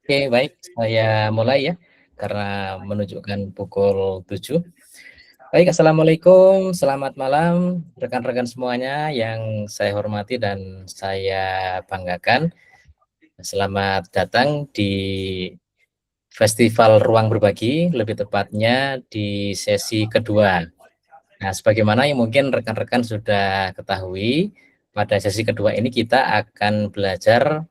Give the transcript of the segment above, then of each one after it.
Oke, baik. Saya mulai ya, karena menunjukkan pukul 7. Baik, Assalamualaikum, selamat malam rekan-rekan semuanya yang saya hormati dan saya banggakan. Selamat datang di Festival Ruang Berbagi, lebih tepatnya di sesi kedua. Nah, sebagaimana yang mungkin rekan-rekan sudah ketahui, pada sesi kedua ini kita akan belajar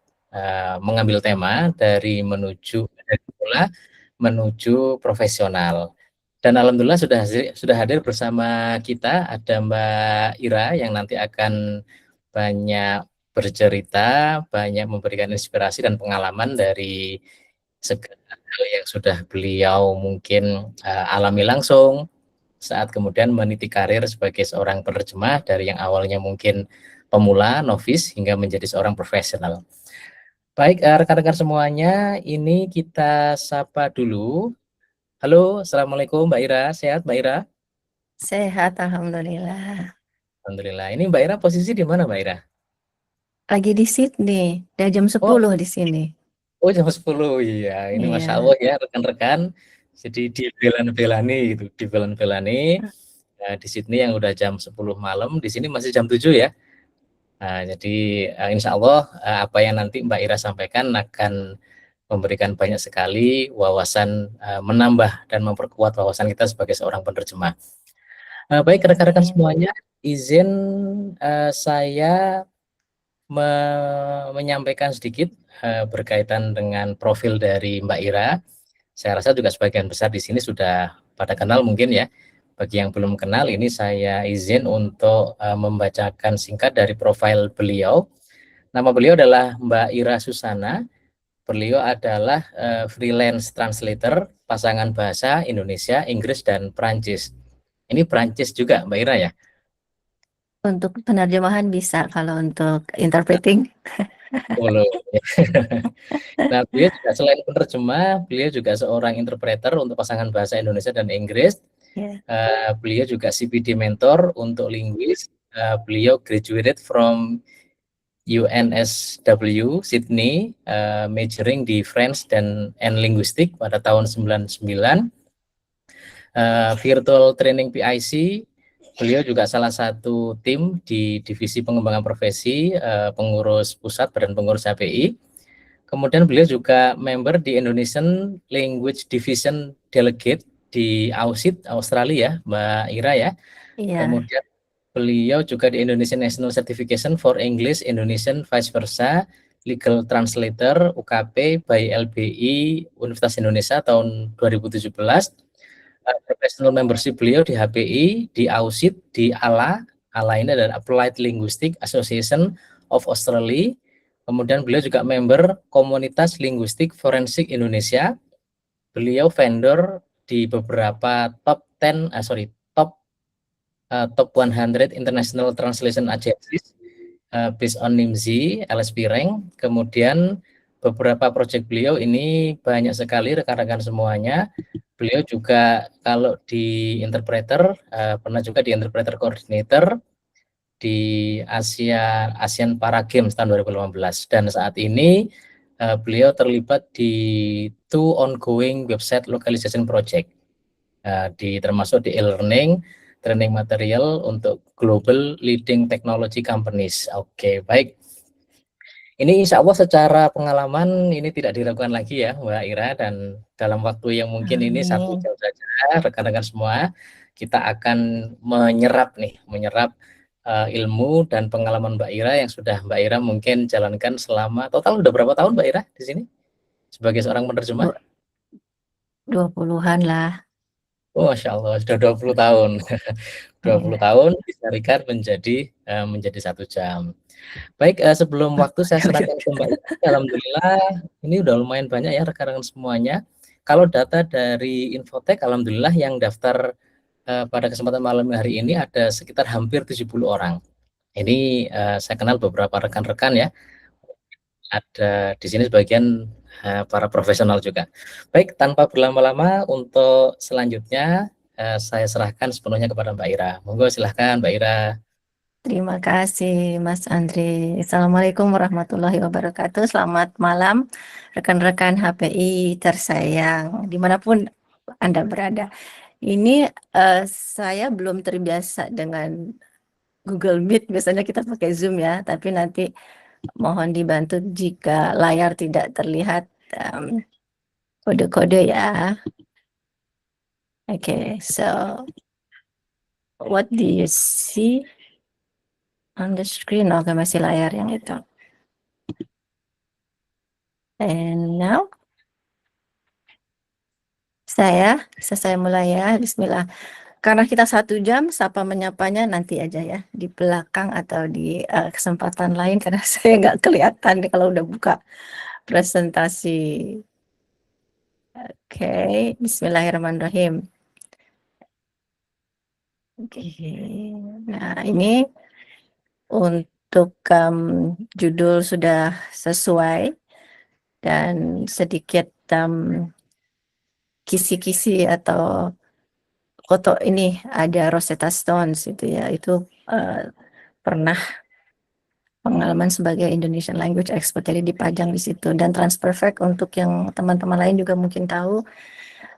mengambil tema dari pemula menuju profesional. Dan alhamdulillah sudah hadir bersama kita ada Mbak Ira yang nanti akan banyak bercerita, banyak memberikan inspirasi dan pengalaman dari segala hal yang sudah beliau mungkin alami langsung saat kemudian meniti karir sebagai seorang penerjemah dari yang awalnya mungkin pemula, novice, hingga menjadi seorang profesional. Baik, rekan-rekan semuanya, ini kita sapa dulu. Halo, Assalamualaikum Mbak Ira, sehat Mbak Ira? Sehat, Alhamdulillah. Alhamdulillah. Ini Mbak Ira posisi di mana Mbak Ira? Lagi di Sydney, udah jam Oh, 10 di sini. jam 10, iya. Ini Masya Iya. Allah ya rekan-rekan. Jadi dibelan-belani gitu, dibelan-belani. Nah, di Sydney yang udah jam 10 malam, di sini masih jam 7 ya. Nah, jadi insya Allah apa yang nanti Mbak Ira sampaikan akan memberikan banyak sekali wawasan, menambah dan memperkuat wawasan kita sebagai seorang penerjemah. Baik rekan-rekan Amin. semuanya, izin saya menyampaikan sedikit berkaitan dengan profil dari Mbak Ira. Saya rasa juga sebagian besar di sini sudah pada kenal mungkin ya. Bagi yang belum kenal, ini saya izin untuk membacakan singkat dari profil beliau. Nama beliau adalah Mbak Ira Susana. Beliau adalah freelance translator pasangan bahasa Indonesia, Inggris, dan Prancis. Ini Prancis juga Mbak Ira ya? Untuk penerjemahan bisa, kalau untuk interpreting. Boleh. Nah, beliau juga selain penerjemah, beliau juga seorang interpreter untuk pasangan bahasa Indonesia dan Inggris. Ya. Beliau juga CPD mentor untuk linguis. Beliau graduated from UNSW Sydney, majoring di French and Linguistic pada tahun 99. Virtual Training PIC, beliau juga salah satu tim di divisi pengembangan profesi pengurus pusat Badan Pengurus HPI. Kemudian beliau juga member di Indonesian Language Division Delegate di AUSIT Australia, Mbak Ira ya. Iya. Kemudian beliau juga di Indonesian National Certification for English Indonesian Vice Versa Legal Translator UKP by LBI Universitas Indonesia tahun 2017. Professional membership beliau di HPI, di AUSIT, di ALA. ALA ini adalah Applied Linguistic Association of Australia. Kemudian beliau juga member Komunitas Linguistik Forensik Indonesia. Beliau vendor di beberapa top 100 International Translation Agencies based on NIMZ, LSP Rank. Kemudian beberapa proyek beliau ini banyak sekali rekan-rekan semuanya. Beliau juga kalau di interpreter pernah juga di interpreter coordinator di ASEAN Para Games tahun 2015, dan saat ini beliau terlibat di 2 ongoing website localization project termasuk di e-learning training material untuk global leading technology companies. Oke, baik. Ini insya Allah secara pengalaman ini tidak diragukan lagi ya Mbak Ira, dan dalam waktu yang mungkin ini 1 Amin. jam saja rekan-rekan semua kita akan menyerap ilmu dan pengalaman Mbak Ira yang sudah Mbak Ira mungkin jalankan selama total udah berapa tahun Mbak Ira di sini sebagai seorang penerjemah? 20-an lah. Oh, Masya Allah, sudah 20 tahun. 20 Iya. tahun diserikan menjadi 1 jam. Baik, sebelum waktu saya serahkan ke Mbak Ira, alhamdulillah ini udah lumayan banyak ya rekan-rekan semuanya. Kalau data dari Infotek, alhamdulillah yang daftar pada kesempatan malam hari ini ada sekitar hampir 70 orang. Ini saya kenal beberapa rekan-rekan ya. Ada di sini sebagian para profesional juga. Baik, tanpa berlama-lama untuk selanjutnya saya serahkan sepenuhnya kepada Mbak Ira. Monggo silahkan Mbak Ira. Terima kasih Mas Andri. Assalamualaikum warahmatullahi wabarakatuh. Selamat malam rekan-rekan HPI tersayang dimanapun Anda berada. Ini saya belum terbiasa dengan Google Meet. Biasanya kita pakai Zoom ya, tapi nanti mohon dibantu jika layar tidak terlihat kode-kode ya. Okay, so what do you see on the screen? Oke, masih layar yang itu. And now, bisa saya mulai ya. Bismillah. Karena kita 1 jam, sapa menyapanya nanti aja ya di belakang atau di kesempatan lain karena saya nggak kelihatan nih kalau udah buka presentasi. Oke, Bismillahirrahmanirrahim. Oke, nah ini untuk judul sudah sesuai dan sedikit kisi-kisi atau foto ini ada Rosetta Stones itu ya, itu pernah pengalaman sebagai Indonesian Language Expert, jadi dipajang di situ. Dan TransPerfect untuk yang teman-teman lain juga mungkin tahu,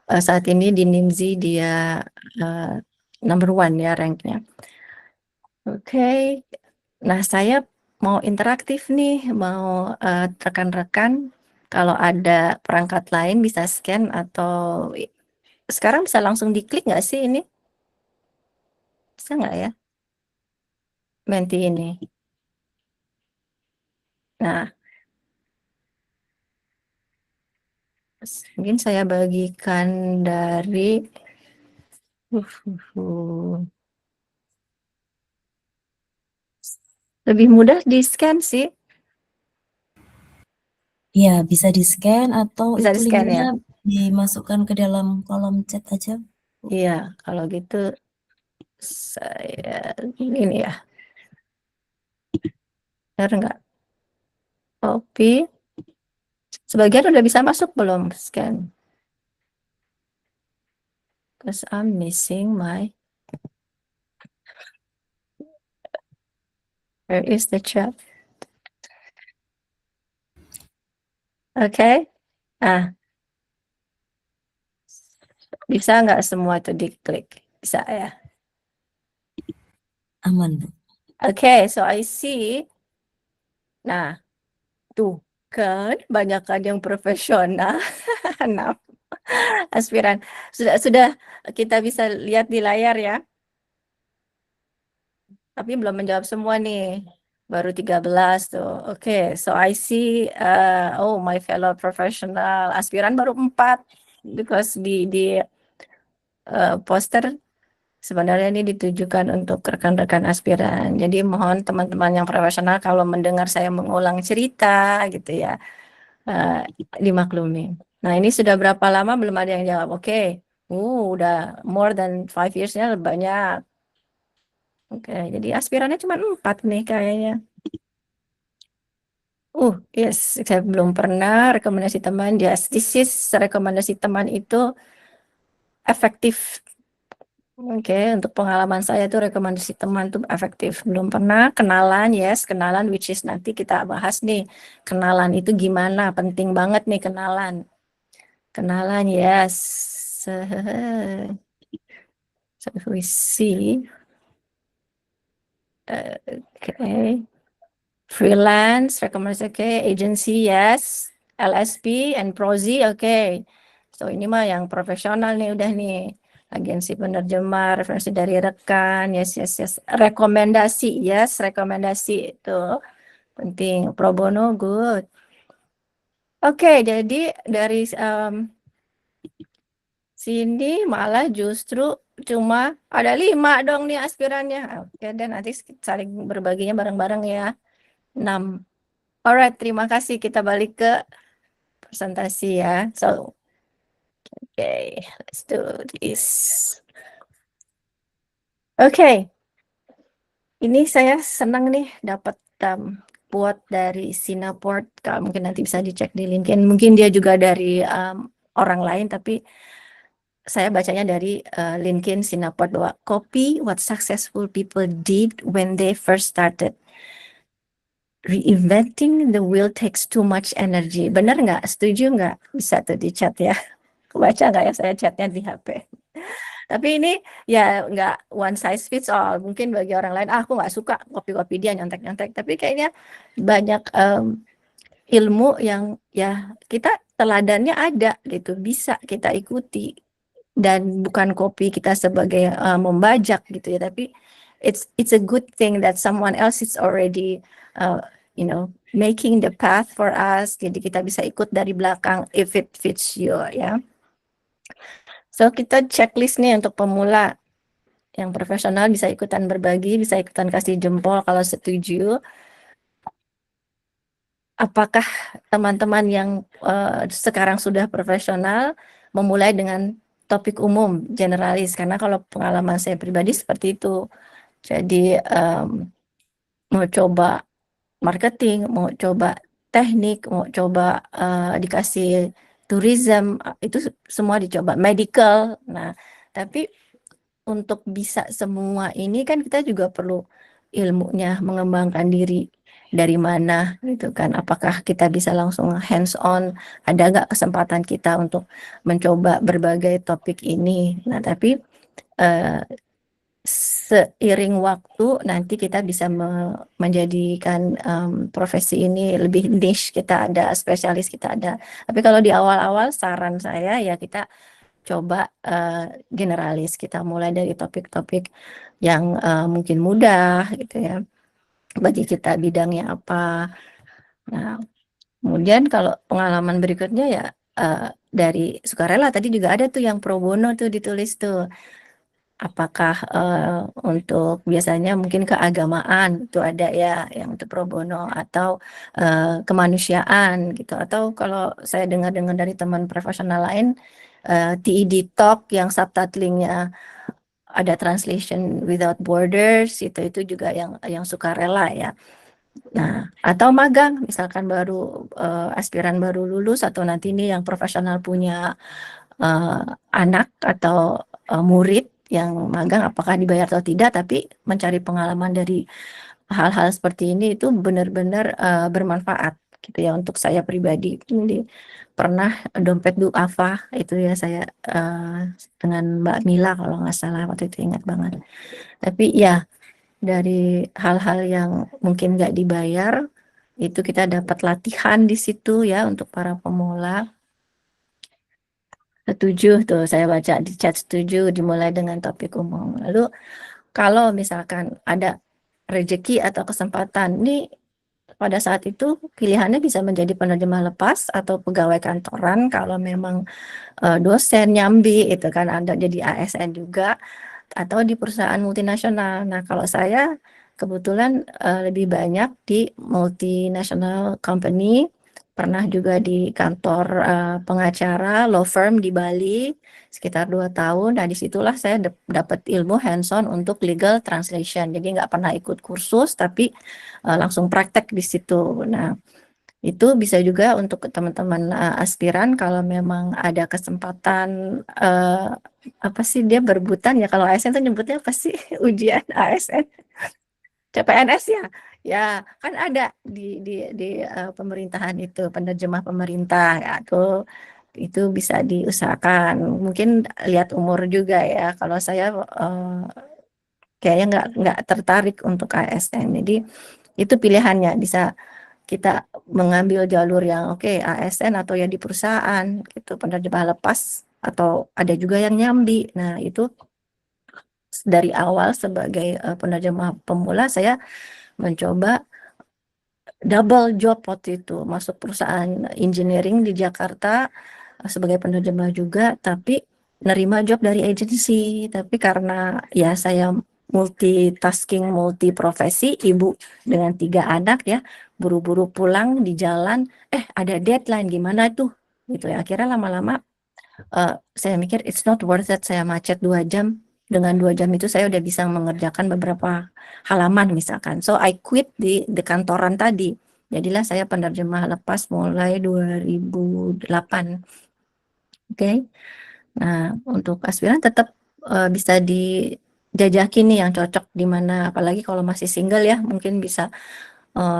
saat ini di Nimdzi dia number 1 ya ranknya. Oke, nah saya mau interaktif nih, mau rekan-rekan kalau ada perangkat lain bisa scan atau sekarang bisa langsung diklik nggak sih ini? Bisa nggak ya? Menti ini. Nah, mungkin saya bagikan dari lebih mudah di scan sih. Ya, bisa di-scan atau Bisa itu di-scan ya? linknya dimasukkan ke dalam kolom chat aja. Iya, kalau gitu saya ini ya. Benar nggak? Copy. Sebagian udah bisa masuk belum scan? Because I'm missing my. Where is the chat? Oke. Bisa nggak semua itu diklik? Bisa ya. Aman, Bu. Oke, so I see. Nah, tuh kan banyak kan yang profesional. Nah, aspiran. Sudah kita bisa lihat di layar ya. Tapi belum menjawab semua nih. Baru 13 tuh. Oke, so I see oh my fellow professional aspiran baru 4 because di poster sebenarnya ini ditujukan untuk rekan-rekan aspiran. Jadi mohon teman-teman yang profesional kalau mendengar saya mengulang cerita gitu ya, dimaklumi. Nah ini sudah berapa lama belum ada yang jawab? Oke, udah more than 5 years-nya banyak. Oke, jadi aspirannya cuma 4 nih kayaknya. Yes, saya belum pernah rekomendasi teman. Yes, this is rekomendasi teman itu efektif. Oke, untuk pengalaman saya itu rekomendasi teman itu efektif. Belum pernah kenalan, yes, kenalan which is nanti kita bahas nih. Kenalan itu gimana? Penting banget nih kenalan. Kenalan, yes. So we see. Okay. Freelance, rekomendasi, oke. Agency, yes. LSP and Prozi, oke. So ini mah yang profesional nih udah nih. Agensi penerjemah, referensi dari rekan, yes. Rekomendasi, yes, rekomendasi itu penting. Pro bono, good. Oke, jadi dari sini malah justru cuma ada 5 dong nih aspirannya. Oke, dan nanti saling berbaginya bareng-bareng ya. 6. Alright, terima kasih. Kita balik ke presentasi ya. So, okay, let's do this. Oke, ini saya senang nih dapat quote dari Sinaport. Mungkin nanti bisa dicek di LinkedIn. Mungkin dia juga dari orang lain, tapi saya bacanya dari Lincoln Sinaport bahwa copy what successful people did when they first started. Reinventing the wheel takes too much energy. Benar nggak? Setuju nggak? Bisa tuh di chat ya. Kebaca nggak ya saya chatnya di HP? Tapi ini ya nggak one size fits all. Mungkin bagi orang lain, aku nggak suka kopi-kopi dia nyontek-nyontek. Tapi kayaknya banyak ilmu yang ya kita teladannya ada gitu, bisa kita ikuti. Dan bukan kopi kita sebagai membajak gitu ya, tapi it's a good thing that someone else is already making the path for us. Jadi kita bisa ikut dari belakang if it fits you ya. So kita checklist nih untuk pemula. Yang profesional bisa ikutan berbagi, bisa ikutan kasih jempol kalau setuju. Apakah teman-teman yang sekarang sudah profesional memulai dengan topik umum, generalis? Karena kalau pengalaman saya pribadi seperti itu. Jadi mau coba marketing, mau coba teknik, mau coba dikasih tourism, itu semua dicoba. Medical. Nah, tapi untuk bisa semua ini kan kita juga perlu ilmunya, mengembangkan diri dari mana gitu kan. Apakah kita bisa langsung hands on, ada nggak kesempatan kita untuk mencoba berbagai topik ini. Nah, tapi seiring waktu nanti kita bisa menjadikan profesi ini lebih niche, kita ada spesialis, kita ada. Tapi kalau di awal-awal saran saya ya kita coba generalis, kita mulai dari topik-topik yang mungkin mudah gitu ya bagi kita, bidangnya apa. Nah, kemudian kalau pengalaman berikutnya ya dari sukarela, tadi juga ada tuh yang pro bono tuh ditulis tuh. Apakah untuk biasanya mungkin keagamaan itu ada ya yang untuk pro bono, atau kemanusiaan gitu, atau kalau saya dengar-dengar dari teman profesional lain TED Talk yang subtitlingnya ada Translation Without Borders, itu juga yang sukarela ya. Nah, atau magang, misalkan baru aspiran baru lulus, atau nanti ini yang profesional punya anak atau murid yang magang, apakah dibayar atau tidak, tapi mencari pengalaman dari hal-hal seperti ini itu benar-benar bermanfaat gitu ya untuk saya pribadi. Jadi pernah dompet duafa itu ya saya dengan Mbak Mila kalau nggak salah, waktu itu ingat banget. Tapi ya dari hal-hal yang mungkin nggak dibayar itu kita dapat latihan di situ ya untuk para pemula. Setuju tuh, saya baca di chat setuju dimulai dengan topik umum. Lalu kalau misalkan ada rezeki atau kesempatan nih, pada saat itu pilihannya bisa menjadi penerjemah lepas atau pegawai kantoran kalau memang dosen nyambi itu kan, ada jadi ASN juga, atau di perusahaan multinasional. Nah, kalau saya kebetulan lebih banyak di multinational company, pernah juga di kantor pengacara law firm di Bali sekitar 2 tahun. Nah, disitulah saya dapat ilmu hands-on untuk legal translation. Jadi nggak pernah ikut kursus, tapi langsung praktek di situ. Nah, itu bisa juga untuk teman-teman aspiran kalau memang ada kesempatan apa sih dia berebutan ya, kalau ASN itu nyebutnya apa sih ujian ASN CPNS ya. Ya, kan ada di pemerintahan itu penerjemah pemerintah ya, itu bisa diusahakan. Mungkin lihat umur juga ya. Kalau saya kayaknya nggak tertarik untuk ASN. Jadi itu pilihannya, bisa kita mengambil jalur yang ASN atau ya di perusahaan gitu, penerjemah lepas, atau ada juga yang nyambi. Nah, itu dari awal sebagai penerjemah pemula saya mencoba double job waktu itu, masuk perusahaan engineering di Jakarta sebagai penerjemah juga, tapi nerima job dari agensi. Tapi karena ya saya multitasking, multi profesi, ibu dengan 3 anak ya, buru-buru pulang di jalan, ada deadline, gimana tuh gitu ya. Akhirnya lama-lama saya mikir it's not worth it saya macet 2 jam. Dengan 2 jam itu saya udah bisa mengerjakan beberapa halaman misalkan. So I quit di kantoran tadi. Jadilah saya penerjemah lepas mulai 2008. Oke. Nah, untuk aspiran tetap bisa dijajaki nih yang cocok di mana, apalagi kalau masih single ya, mungkin bisa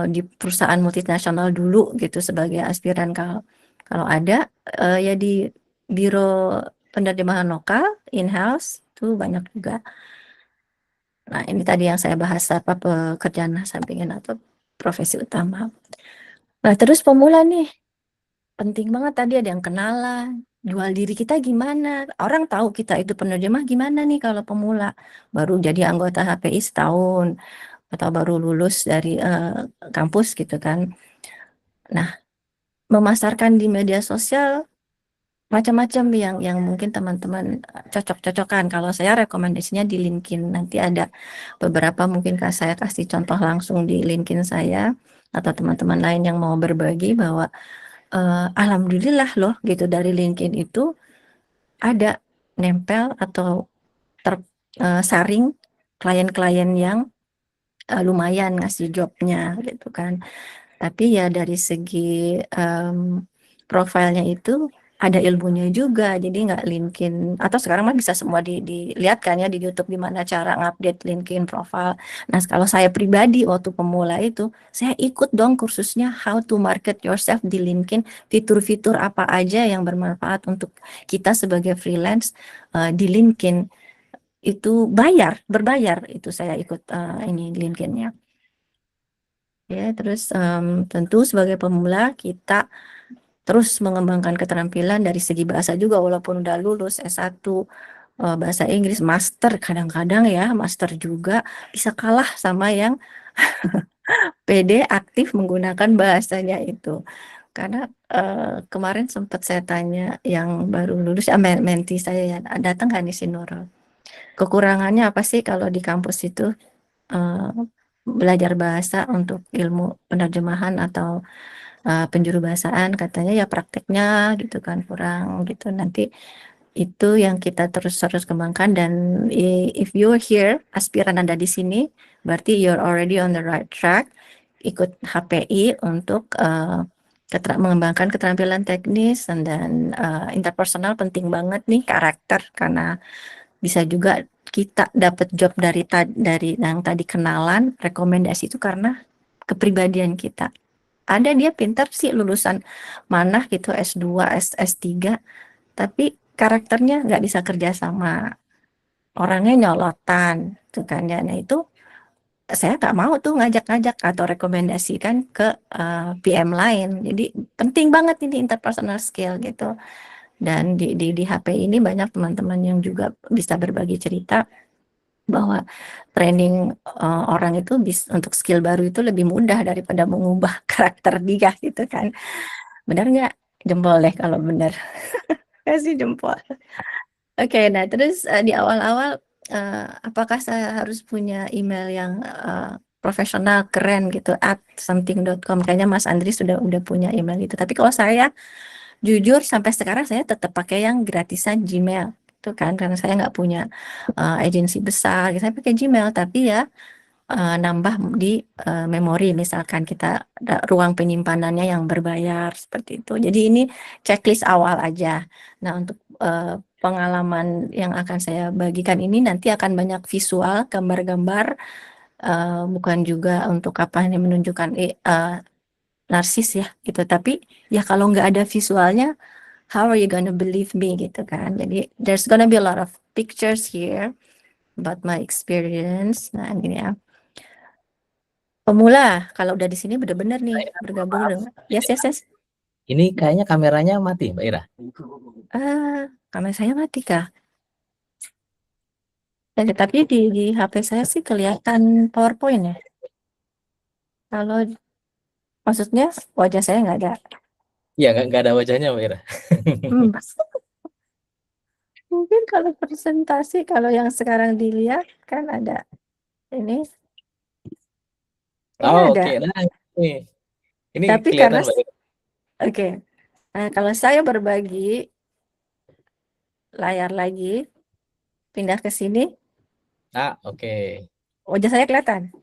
di perusahaan multinasional dulu gitu sebagai aspiran. Kalau ada ya di biro penerjemahan lokal in-house tuh banyak juga. Nah, ini tadi yang saya bahas apa pekerjaan sampingan atau profesi utama. Nah, terus pemula nih penting banget tadi ada yang kenalan, jual diri kita gimana. Orang tahu kita itu penerjemah gimana nih kalau pemula. Baru jadi anggota HPI setahun atau baru lulus dari kampus gitu kan. Nah, memasarkan di media sosial macam-macam yang mungkin teman-teman cocok-cocokan. Kalau saya rekomendasinya di LinkedIn. Nanti ada beberapa mungkin saya kasih contoh langsung di LinkedIn saya atau teman-teman lain yang mau berbagi bahwa alhamdulillah loh gitu dari LinkedIn itu ada nempel atau tersaring klien-klien yang lumayan ngasih jobnya gitu kan. Tapi ya dari segi profilnya itu ada ilmunya juga, jadi nggak LinkedIn atau sekarang mah bisa semua dilihat kan ya di YouTube gimana cara ngupdate LinkedIn profile. Nah kalau saya pribadi waktu pemula itu saya ikut dong kursusnya How to Market Yourself di LinkedIn, fitur-fitur apa aja yang bermanfaat untuk kita sebagai freelance di LinkedIn itu berbayar itu saya ikut ini LinkedIn-nya. Ya, terus tentu sebagai pemula kita terus mengembangkan keterampilan dari segi bahasa juga walaupun udah lulus S1 bahasa Inggris, master kadang-kadang ya, master juga bisa kalah sama yang PD aktif menggunakan bahasanya itu. Karena kemarin sempat saya tanya yang baru lulus, menti saya ya, datang kan di Nurul. Kekurangannya apa sih kalau di kampus itu belajar bahasa untuk ilmu penerjemahan atau penjuru bahasaan, katanya ya prakteknya gitu kan kurang gitu. Nanti itu yang kita terus kembangkan dan if you're here, aspiran Anda di sini, berarti you're already on the right track. Ikut HPI untuk mengembangkan keterampilan teknis dan interpersonal penting banget nih karakter karena bisa juga kita dapat job dari yang tadi kenalan, rekomendasi itu karena kepribadian kita. Ada dia pintar sih lulusan mana gitu S2, S3, tapi karakternya nggak bisa kerja sama. Orangnya nyolotan, tuh kan ya. Nah itu saya nggak mau tuh ngajak-ngajak atau rekomendasikan ke PM lain. Jadi penting banget ini interpersonal skill gitu. Dan di HP ini banyak teman-teman yang juga bisa berbagi cerita bahwa training orang itu untuk skill baru itu lebih mudah daripada mengubah karakter dia gitu kan. Benar nggak? Jempol deh kalau benar. Kasih jempol. Oke, nah terus di awal-awal apakah saya harus punya email yang profesional keren gitu at something.com. Kayaknya Mas Andri udah punya email itu. Tapi kalau saya jujur sampai sekarang saya tetap pakai yang gratisan Gmail. Itu kan karena saya nggak punya agensi besar, saya pakai Gmail. Tapi ya nambah di memori misalkan kita ada ruang penyimpanannya yang berbayar seperti itu. Jadi ini checklist awal aja. Nah, untuk pengalaman yang akan saya bagikan ini nanti akan banyak visual, gambar-gambar, bukan juga untuk apa ini menunjukkan narsis ya gitu. Tapi ya kalau nggak ada visualnya, how are you gonna believe me gitu kan. Jadi there's gonna be a lot of pictures here about my experience. Nah, ini ya. Pemula, kalau udah di sini benar-benar nih bergabung Maaf, dengan yes. ini kayaknya kameranya mati, Mbak Ira. Kamera saya mati kah? Tapi di HP saya sih kelihatan PowerPoint ya. Kalau maksudnya wajah saya nggak ada. Iya, nggak ada wajahnya, Mbak Ira. Hmm. Mungkin kalau presentasi, kalau yang sekarang dilihat kan ada ini, ini Oh, ada. oke. Nah, ini Tapi kelihatan, karena Mbak Ira. oke, Nah, kalau saya berbagi layar lagi, pindah ke sini, Ah, oke. wajah saya kelihatan.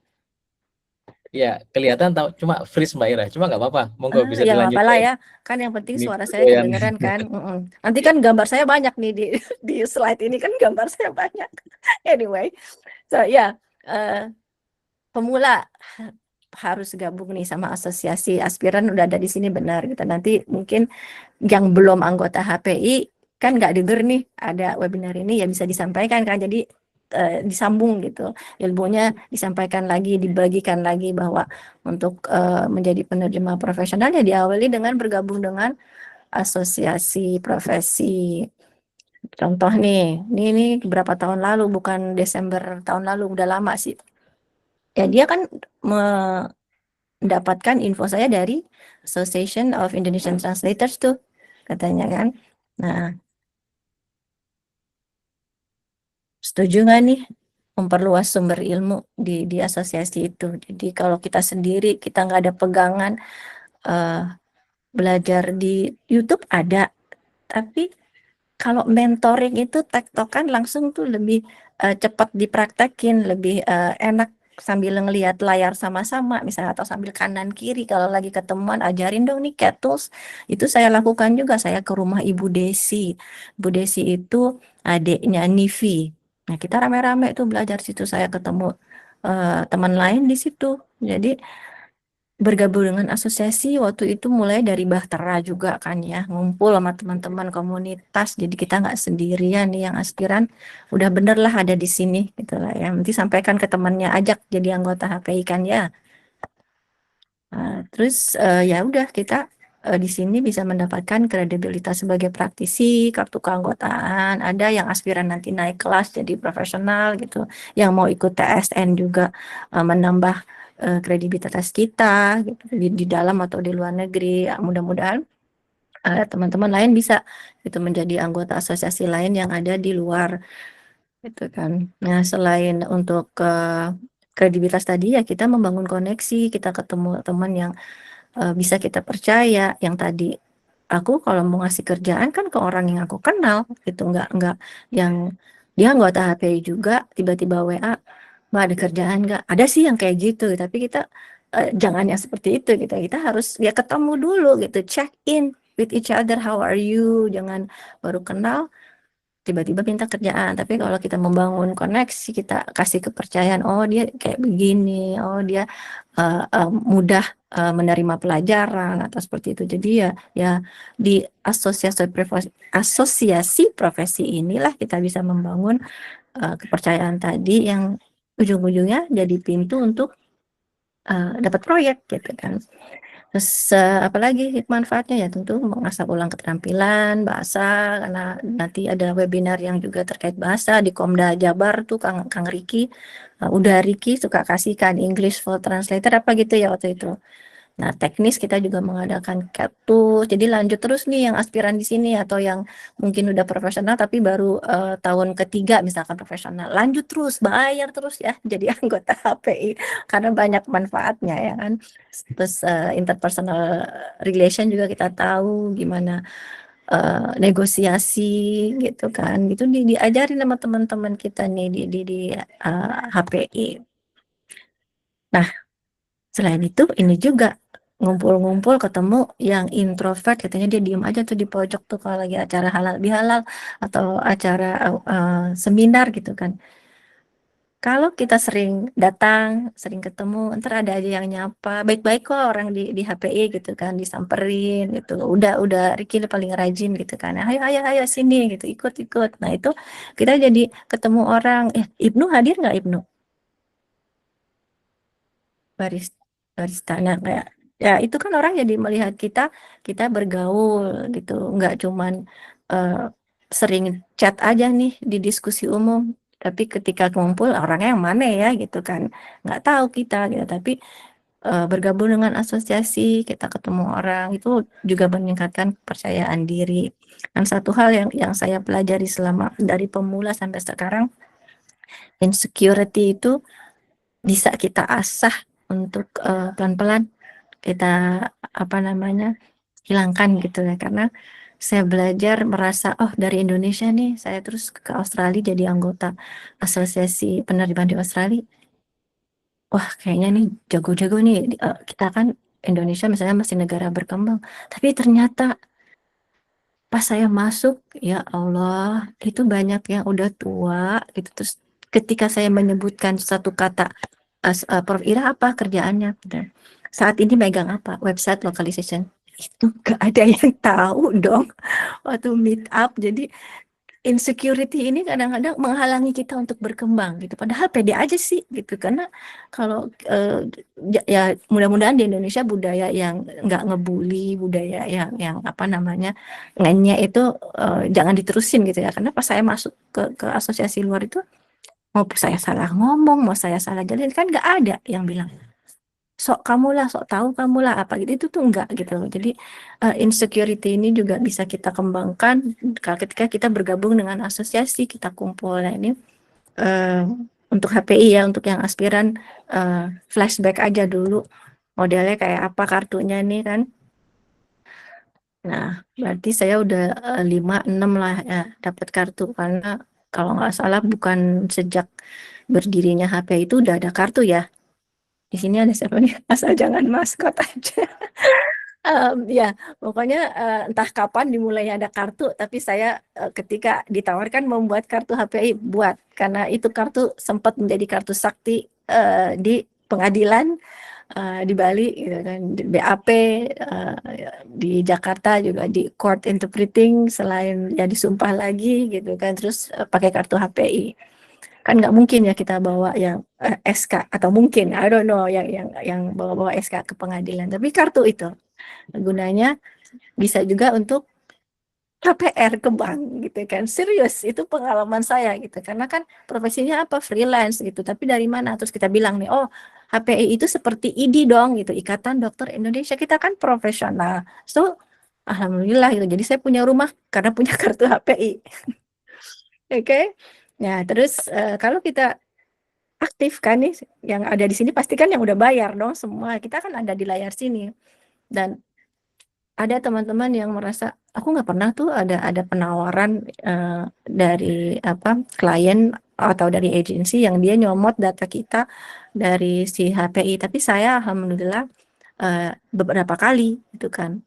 Ya, kelihatan tahu cuma freeze Mbak Ira, cuma nggak apa-apa, monggo bisa Ya nggak apa-apa lah dilanjutin. ya, kan yang penting Ini suara saya video yang kedengeran kan. Nanti kan gambar saya banyak nih di di slide ini kan gambar saya banyak. Anyway, so ya pemula harus gabung nih sama asosiasi aspiran udah ada di sini benar gitu. Nanti mungkin yang belum anggota HPI kan nggak denger nih ada webinar ini ya bisa disampaikan kan. Jadi disambung gitu ilmunya, disampaikan lagi, dibagikan lagi bahwa untuk menjadi penerjemah profesional ya diawali dengan bergabung dengan asosiasi profesi. Contoh nih, ini beberapa tahun lalu, bukan Desember tahun lalu, udah lama sih. Ya dia kan mendapatkan info saya dari Association of Indonesian Translators tuh, katanya kan. Nah, setuju nggak nih memperluas sumber ilmu di asosiasi itu? Jadi kalau kita sendiri, kita nggak ada pegangan, belajar di YouTube ada, tapi kalau mentoring itu tektokan langsung tuh lebih cepat dipraktekin, lebih enak sambil ngelihat layar sama-sama misalnya atau sambil kanan kiri kalau lagi ketemuan ajarin dong nih CAT tools. Itu saya lakukan juga, saya ke rumah Ibu Desi. Ibu Desi itu adiknya Nivi. Nah, kita rame-rame tuh belajar situ, saya ketemu teman lain di situ. Jadi bergabung dengan asosiasi waktu itu mulai dari Bahtera juga kan ya, ngumpul sama teman-teman komunitas, jadi kita nggak sendirian nih yang aspiran, udah bener lah ada di sini gitu lah ya, nanti sampaikan ke temannya, ajak jadi anggota HPI kan ya. Terus ya udah kita di sini bisa mendapatkan kredibilitas sebagai praktisi, kartu keanggotaan, ada yang aspiran nanti naik kelas jadi profesional gitu, yang mau ikut TSN juga menambah kredibilitas kita gitu, di dalam atau di luar negeri. Ya, mudah-mudahan teman-teman lain bisa gitu menjadi anggota asosiasi lain yang ada di luar gitu kan. Nah, selain untuk kredibilitas tadi ya kita membangun koneksi, kita ketemu teman yang bisa kita percaya, yang tadi aku kalau mau ngasih kerjaan kan ke orang yang aku kenal gitu, nggak yang dia anggota HPI juga tiba-tiba WA, Mbak ada kerjaan nggak? Ada sih yang kayak gitu, tapi kita jangan yang seperti itu gitu. Kita harus ya ketemu dulu gitu, check in with each other, how are you? Jangan baru kenal tiba-tiba minta kerjaan. Tapi kalau kita membangun koneksi, kita kasih kepercayaan, oh dia kayak begini, oh dia mudah menerima pelajaran atau seperti itu. Jadi ya di asosiasi profesi inilah kita bisa membangun kepercayaan tadi yang ujung-ujungnya jadi pintu untuk dapat proyek gitu kan. Terus apalagi manfaatnya ya tentu mengasah ulang keterampilan bahasa, karena nanti ada webinar yang juga terkait bahasa di Komda Jabar tuh Kang Riki, udah Riki suka kasihkan English for Translator apa gitu ya waktu itu. Nah, teknis kita juga mengadakan CAT tools. Jadi lanjut terus nih yang aspiran di sini atau yang mungkin udah profesional tapi baru tahun ketiga misalkan profesional. Lanjut terus, bayar terus ya jadi anggota HPI karena banyak manfaatnya ya kan. Terus interpersonal relation juga kita tahu gimana negosiasi gitu kan. Gitu diajarin sama teman-teman kita nih di HPI. Nah, selain itu, ini juga ngumpul-ngumpul ketemu yang introvert, katanya dia diem aja tuh di pojok tuh kalau lagi acara halal bihalal atau acara seminar gitu kan. Kalau kita sering datang, sering ketemu, ntar ada aja yang nyapa, baik-baik kok orang di HPI gitu kan, disamperin gitu. Udah Ricky paling rajin gitu kan. Ayo ayo ayo sini gitu, ikut-ikut. Nah, itu kita jadi ketemu orang. Ibnu hadir nggak Ibnu? Barista. Nah, kayak ya itu kan orang jadi melihat kita bergaul gitu, nggak cuman sering chat aja nih di diskusi umum, tapi ketika kumpul orangnya yang mana ya gitu kan, nggak tahu kita gitu, tapi bergabung dengan asosiasi kita ketemu orang itu juga meningkatkan kepercayaan diri. Dan satu hal yang saya pelajari selama dari pemula sampai sekarang, insecurity itu bisa kita asah untuk pelan-pelan kita hilangkan gitu ya, karena saya belajar merasa oh dari Indonesia nih saya terus ke Australia jadi anggota asosiasi penerjemahan di Australia, wah kayaknya nih jago-jago nih, kita kan Indonesia misalnya masih negara berkembang, tapi ternyata pas saya masuk, ya Allah, itu banyak yang udah tua gitu. Terus ketika saya menyebutkan satu kata, Prof. Ira apa kerjaannya? Gitu. Saat ini megang apa? Website localization. Itu gak ada yang tahu dong waktu meet up. Jadi insecurity ini kadang-kadang menghalangi kita untuk berkembang gitu. Padahal pede aja sih gitu. Karena kalau ya mudah-mudahan di Indonesia budaya yang nggak ngebully, budaya yang apa namanya ngenyek itu jangan diterusin gitu ya. Karena pas saya masuk ke asosiasi luar itu mau saya salah ngomong, mau saya salah jalan kan nggak ada yang bilang sok kamulah, sok tahu kamulah apa gitu itu tuh enggak gitu. Jadi insecurity ini juga bisa kita kembangkan ketika kita bergabung dengan asosiasi, kita kumpul. Nah ini untuk HPI ya, untuk yang aspiran flashback aja dulu modelnya kayak apa kartunya nih kan. Nah, berarti saya udah 5, 6 lah ya dapat kartu karena kalau nggak salah bukan sejak berdirinya HPI itu udah ada kartu ya. Di sini ada siapa nih? Asal jangan maskot aja. Ya, pokoknya entah kapan dimulai ada kartu, tapi saya ketika ditawarkan membuat kartu HPI buat karena itu kartu sempat menjadi kartu sakti di pengadilan di Bali gitu kan, di BAP di Jakarta juga di court interpreting selain ya disumpah lagi gitu kan, terus pakai kartu HPI. Kan nggak mungkin ya kita bawa yang SK atau mungkin I don't know yang bawa-bawa SK ke pengadilan, tapi kartu itu gunanya bisa juga untuk KPR ke bank gitu kan. Serius itu pengalaman saya gitu karena kan profesinya apa freelance gitu, tapi dari mana terus kita bilang nih oh HPI itu seperti ID dong gitu, Ikatan Dokter Indonesia, kita kan profesional, so alhamdulillah gitu jadi saya punya rumah karena punya kartu HPI. Oke. Nah terus kalau kita aktif kan nih yang ada di sini pasti kan yang udah bayar dong semua, kita kan ada di layar sini dan ada teman-teman yang merasa aku nggak pernah tuh ada penawaran dari apa klien atau dari agensi yang dia nyomot data kita dari si HPI, tapi saya alhamdulillah beberapa kali gitu kan.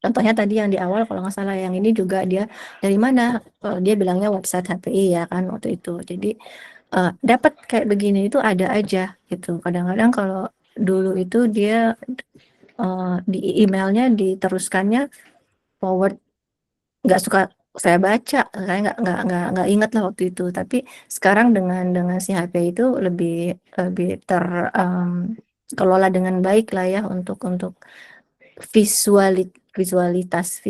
Contohnya tadi yang di awal kalau nggak salah yang ini juga dia dari mana, dia bilangnya website HPI ya kan waktu itu. Jadi dapat kayak begini itu ada aja gitu. Kadang-kadang kalau dulu itu dia di emailnya diteruskannya forward, nggak suka saya baca, saya nggak ingat lah waktu itu. Tapi sekarang dengan si HP itu lebih lebih kelola dengan baik lah ya untuk visibilitas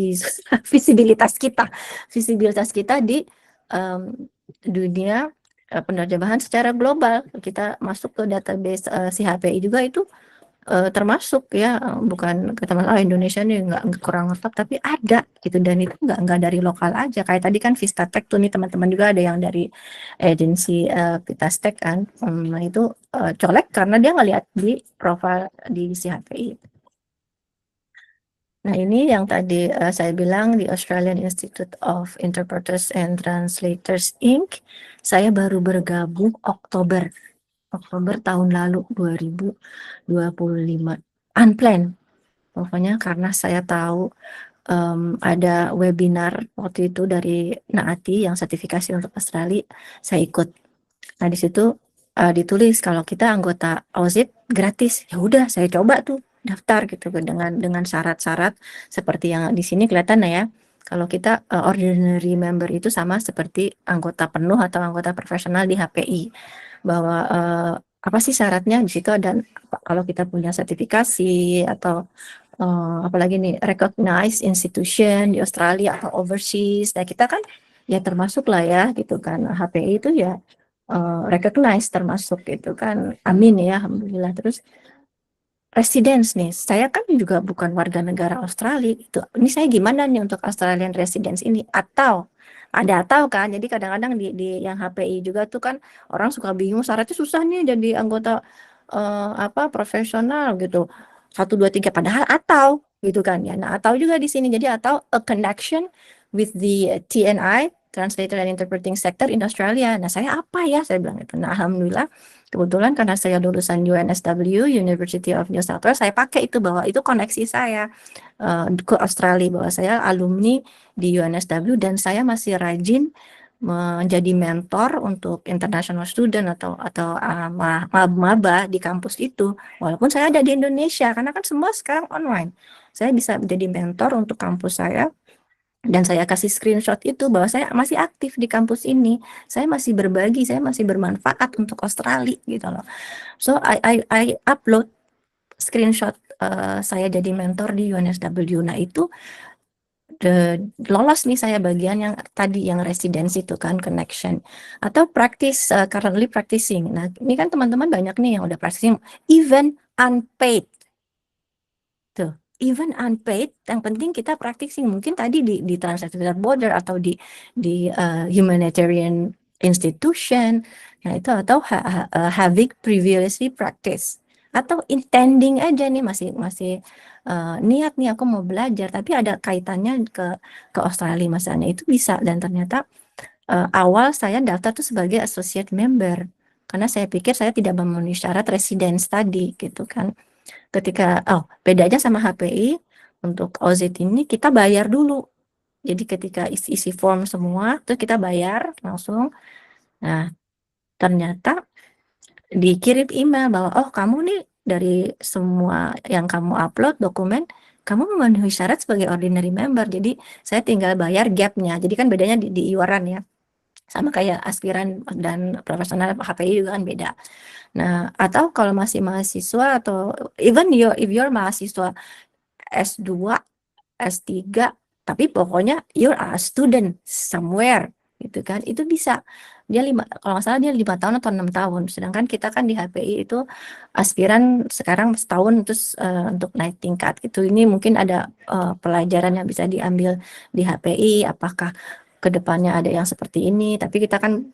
kita di dunia penerjemahan secara global. Kita masuk ke database si HPI juga itu termasuk ya, bukan kata Indonesia nih nggak kurang lengkap, tapi ada gitu dan itu nggak dari lokal aja. Kayak tadi kan Vistatek tuh nih teman-teman juga ada yang dari agensi Vitastek kan, itu colek karena dia ngelihat di profil di CHPI. Nah ini yang tadi saya bilang di Australian Institute of Interpreters and Translators Inc. Saya baru bergabung Oktober tahun lalu 2025, unplanned pokoknya karena saya tahu ada webinar waktu itu dari Naati yang sertifikasi untuk Australia, saya ikut. Nah di situ ditulis kalau kita anggota OZIP gratis, ya udah saya coba tuh daftar gitu dengan syarat-syarat seperti yang di sini kelihatan ya. Kalau kita ordinary member itu sama seperti anggota penuh atau anggota profesional di HPI, bahwa apa sih syaratnya di situ ada kalau kita punya sertifikasi atau apalagi nih recognized institution di Australia atau overseas. Nah kita kan ya termasuk lah ya gitu kan, HPI itu ya recognize termasuk gitu kan, amin ya alhamdulillah. Terus residence nih, saya kan juga bukan warga negara Australia itu, ini saya gimana nih untuk Australian residence ini, atau kan jadi kadang-kadang di yang HPI juga tuh kan orang suka bingung syaratnya susah nih jadi anggota apa profesional gitu 1 2 3 padahal atau gitu kan ya. Nah atau juga di sini jadi atau a connection with the TNI translator and interpreting sector in Australia. Nah, saya apa ya? Saya bilang itu. Nah, alhamdulillah kebetulan karena saya lulusan UNSW, University of New South Wales, saya pakai itu bahwa itu koneksi saya ke Australia, bahwa saya alumni di UNSW dan saya masih rajin menjadi mentor untuk international student atau maba di kampus itu, walaupun saya ada di Indonesia karena kan semua sekarang online. Saya bisa menjadi mentor untuk kampus saya dan saya kasih screenshot itu bahwa saya masih aktif di kampus ini, saya masih berbagi, saya masih bermanfaat untuk Australia gitu loh. So I upload screenshot saya jadi mentor di UNSW. Nah itu lolos nih saya bagian yang tadi yang residensi itu kan connection atau practice currently practicing. Nah ini kan teman-teman banyak nih yang udah practicing even unpaid tuh, even unpaid, yang penting kita practicing. Mungkin tadi di Translator Without Border atau di humanitarian institution, nah itu atau having previously practice atau intending aja nih masih niat nih aku mau belajar tapi ada kaitannya ke Australia misalnya, itu bisa. Dan ternyata awal saya daftar tuh sebagai associate member karena saya pikir saya tidak memenuhi syarat residence tadi gitu kan. Ketika bedanya sama HPI, untuk OZIT ini kita bayar dulu. Jadi ketika isi form semua terus kita bayar langsung. Nah, ternyata dikirim email bahwa kamu nih dari semua yang kamu upload dokumen, kamu memenuhi syarat sebagai ordinary member. Jadi saya tinggal bayar gapnya. Jadi kan bedanya di iuran ya. Sama kayak aspiran dan profesional HPI juga kan beda. Nah, atau kalau masih mahasiswa atau even if you're mahasiswa S2, S3, tapi pokoknya you're a student somewhere gitu kan, itu bisa. Dia kalau nggak salah dia 5 tahun atau 6 tahun. Sedangkan kita kan di HPI itu aspiran sekarang setahun terus untuk naik tingkat gitu. Ini mungkin ada pelajaran yang bisa diambil di HPI, apakah kedepannya ada yang seperti ini, tapi kita kan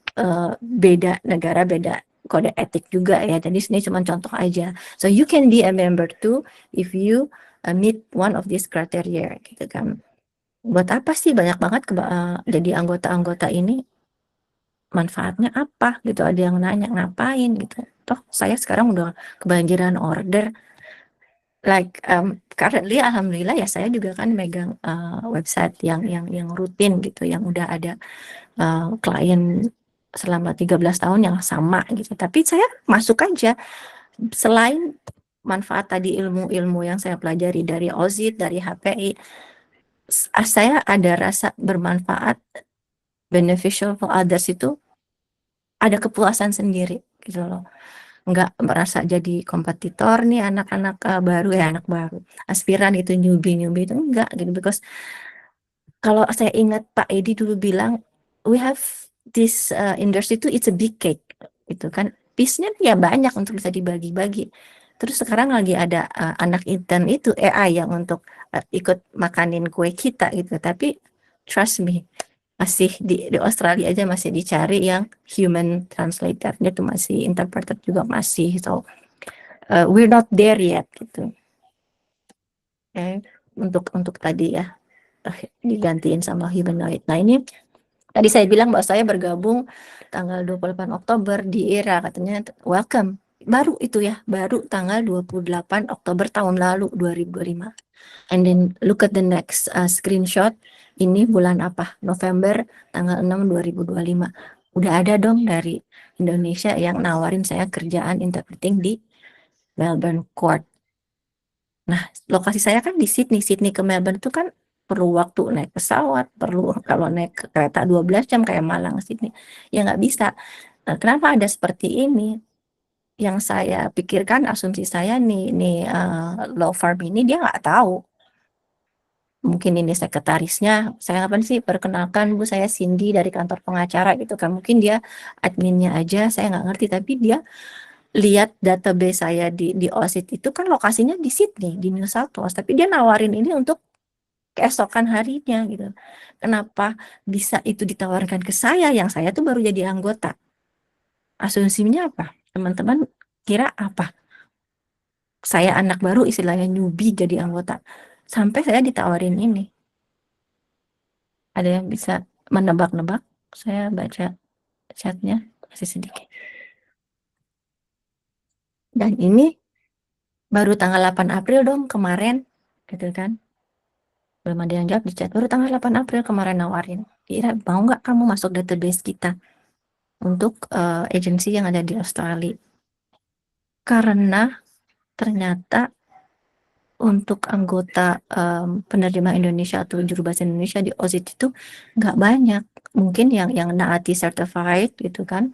beda negara, beda kode etik juga ya. Jadi ini cuma contoh aja. So you can be a member too if you meet one of these criteria gitu kan. Buat apa sih banyak banget jadi anggota-anggota ini? Manfaatnya apa gitu? Ada yang nanya ngapain gitu. Toh saya sekarang udah kebanjiran order. Like currently alhamdulillah ya saya juga kan megang website yang rutin gitu, yang udah ada klien selama 13 tahun yang sama gitu. Tapi saya masuk aja selain manfaat tadi ilmu-ilmu yang saya pelajari dari OZIT, dari HPI, saya ada rasa bermanfaat, beneficial for others, itu ada kepuasan sendiri gitu loh. Nggak merasa jadi kompetitor nih anak-anak baru anak baru, aspiran itu newbie itu enggak gitu. Because kalau saya ingat Pak Edi dulu bilang, we have this industry itu it's a big cake gitu kan. Piece-nya ya banyak untuk bisa dibagi-bagi. Terus sekarang lagi ada anak intern itu AI yang untuk ikut makanin kue kita gitu. Tapi trust me, masih di Australia aja masih dicari yang human translator, dia tuh masih interpreter juga masih. So we're not there yet gitu. Untuk tadi ya digantiin sama humanoid. Nah ini tadi saya bilang bahwa saya bergabung tanggal 28 Oktober di ERA, katanya welcome. Baru itu ya, baru tanggal 28 Oktober tahun lalu 2025. And then look at the next screenshot. Ini bulan apa? November tanggal 6 2025. Udah ada dong dari Indonesia yang nawarin saya kerjaan interpreting di Melbourne Court. Nah, lokasi saya kan di Sydney. Sydney ke Melbourne itu kan perlu waktu naik pesawat, perlu kalau naik kereta 12 jam kayak Malang Sydney. Ya nggak bisa. Nah, kenapa ada seperti ini? Yang saya pikirkan, asumsi saya nih law firm ini dia nggak tahu. Mungkin ini sekretarisnya, saya apa sih, perkenalkan Bu, saya Cindy dari kantor pengacara gitu kan. Mungkin dia adminnya aja, saya nggak ngerti, tapi dia lihat database saya di OSIT itu kan lokasinya di Sydney, di New South Wales, tapi dia nawarin ini untuk keesokan harinya gitu. Kenapa bisa itu ditawarkan ke saya yang saya tuh baru jadi anggota? Asumsinya apa? Teman-teman kira apa? Saya anak baru, istilahnya newbie jadi anggota. Sampai saya ditawarin ini. Ada yang bisa menebak-nebak? Saya baca chatnya masih sedikit. Dan ini baru tanggal 8 April dong kemarin, gitu kan. Belum ada yang jawab di chat. Baru tanggal 8 April kemarin nawarin. Kira mau nggak kamu masuk database kita untuk agensi yang ada di Australia? Karena ternyata untuk anggota penerjemah Indonesia atau juru bahasa Indonesia di OZIT itu nggak banyak. Mungkin yang NAATI certified gitu kan,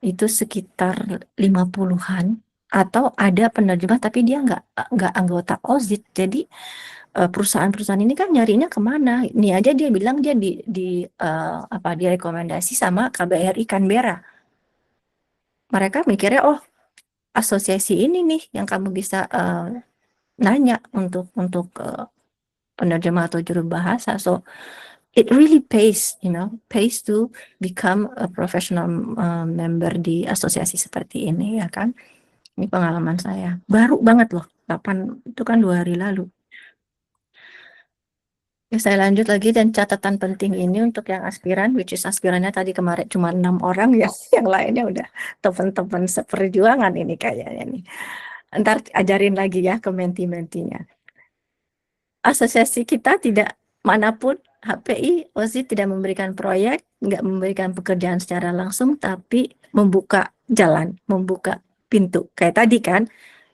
itu sekitar 50-an. Atau ada penerjemah tapi dia nggak anggota OZIT. Jadi perusahaan-perusahaan ini kan nyarinya kemana? Ini aja dia bilang dia direkomendasi sama KBRI Canberra. Mereka mikirnya, oh asosiasi ini nih yang kamu bisa nanya untuk penerjemah atau juru bahasa. So it really pays to become a professional member di asosiasi seperti ini, ya kan? Ini pengalaman saya. Baru banget loh. 8 itu kan 2 hari lalu. Ya, saya lanjut lagi, dan catatan penting ini untuk yang aspiran, which is aspirannya tadi kemarin cuma 6 orang ya, yang lainnya udah teman-teman seperjuangan ini kayaknya nih. Ntar ajarin lagi ya ke menti-mentinya. Asosiasi kita tidak manapun, HPI, OSI tidak memberikan proyek, nggak memberikan pekerjaan secara langsung, tapi membuka jalan, membuka pintu. Kayak tadi kan,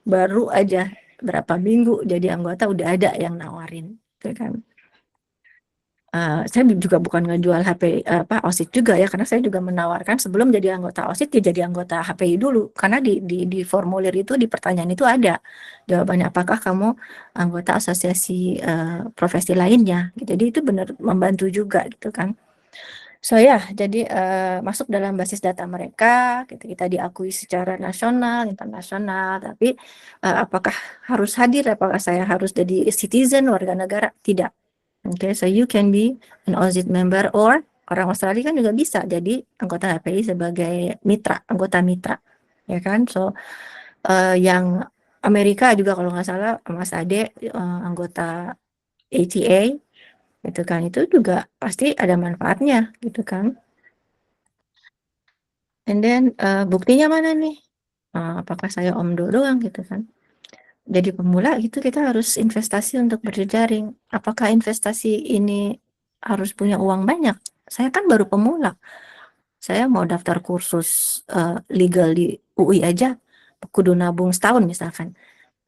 baru aja berapa minggu jadi anggota udah ada yang nawarin, gitu kan. Saya juga bukan ngejual OSIT juga ya, karena saya juga menawarkan sebelum jadi anggota OSIT dia jadi anggota HPI dulu, karena di formulir itu, di pertanyaan itu ada jawabannya apakah kamu anggota asosiasi profesi lainnya. Jadi itu benar membantu juga gitu kan. So ya, jadi masuk dalam basis data mereka, kita diakui secara nasional, internasional, tapi apakah harus hadir, apakah saya harus jadi citizen, warga negara? Tidak. Okay, so you can be an OSIT member, or orang Australia kan juga bisa jadi anggota HPI sebagai mitra, anggota mitra, ya kan? So yang Amerika juga kalau nggak salah Mas Ade anggota ATA, gitu kan? Itu juga pasti ada manfaatnya, gitu kan? And then buktinya mana nih? Apakah saya omdo doang, gitu kan? Jadi pemula gitu kita harus investasi untuk berjejaring. Apakah investasi ini harus punya uang banyak? Saya kan baru pemula. Saya mau daftar kursus legal di UI aja, kudu nabung setahun misalkan.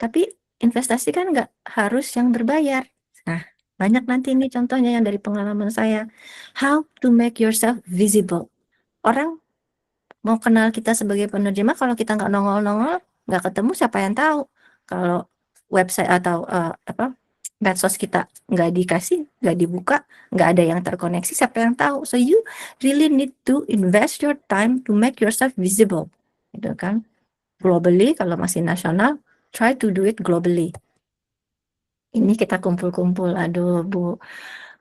Tapi investasi kan nggak harus yang berbayar. Nah, banyak nanti ini contohnya yang dari pengalaman saya. How to make yourself visible. Orang mau kenal kita sebagai penerjemah, kalau kita nggak nongol-nongol, nggak ketemu, siapa yang tahu? Kalau website atau medsos kita nggak dikasih, nggak dibuka, nggak ada yang terkoneksi, siapa yang tahu? So you really need to invest your time to make yourself visible, gitu kan? Globally, kalau masih nasional, try to do it globally. Ini kita kumpul-kumpul, aduh Bu,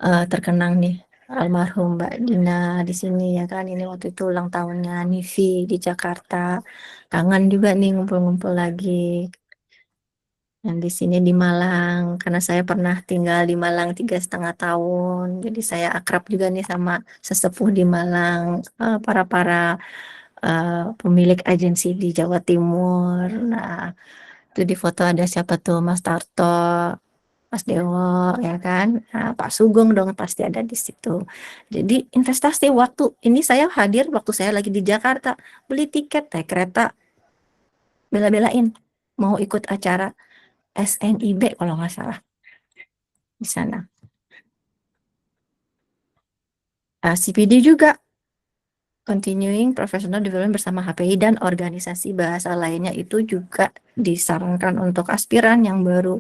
terkenang nih almarhum Mbak Dina di sini ya kan. Ini waktu itu ulang tahunnya Nivi di Jakarta. Kangen juga nih ngumpul-ngumpul lagi. Yang di sini di Malang, karena saya pernah tinggal di Malang 3,5 tahun. Jadi saya akrab juga nih sama sesepuh di Malang, para pemilik agensi di Jawa Timur. Nah, itu di foto ada siapa tuh, Mas Tarto, Mas Dewo, ya kan? Nah, Pak Sugeng dong pasti ada di situ. Jadi investasi waktu. Ini saya hadir waktu saya lagi di Jakarta, beli tiket naik kereta, bela-belain mau ikut acara SNIB kalau nggak salah di sana. CPD juga continuing professional development bersama HPI dan organisasi bahasa lainnya, itu juga disarankan untuk aspiran yang baru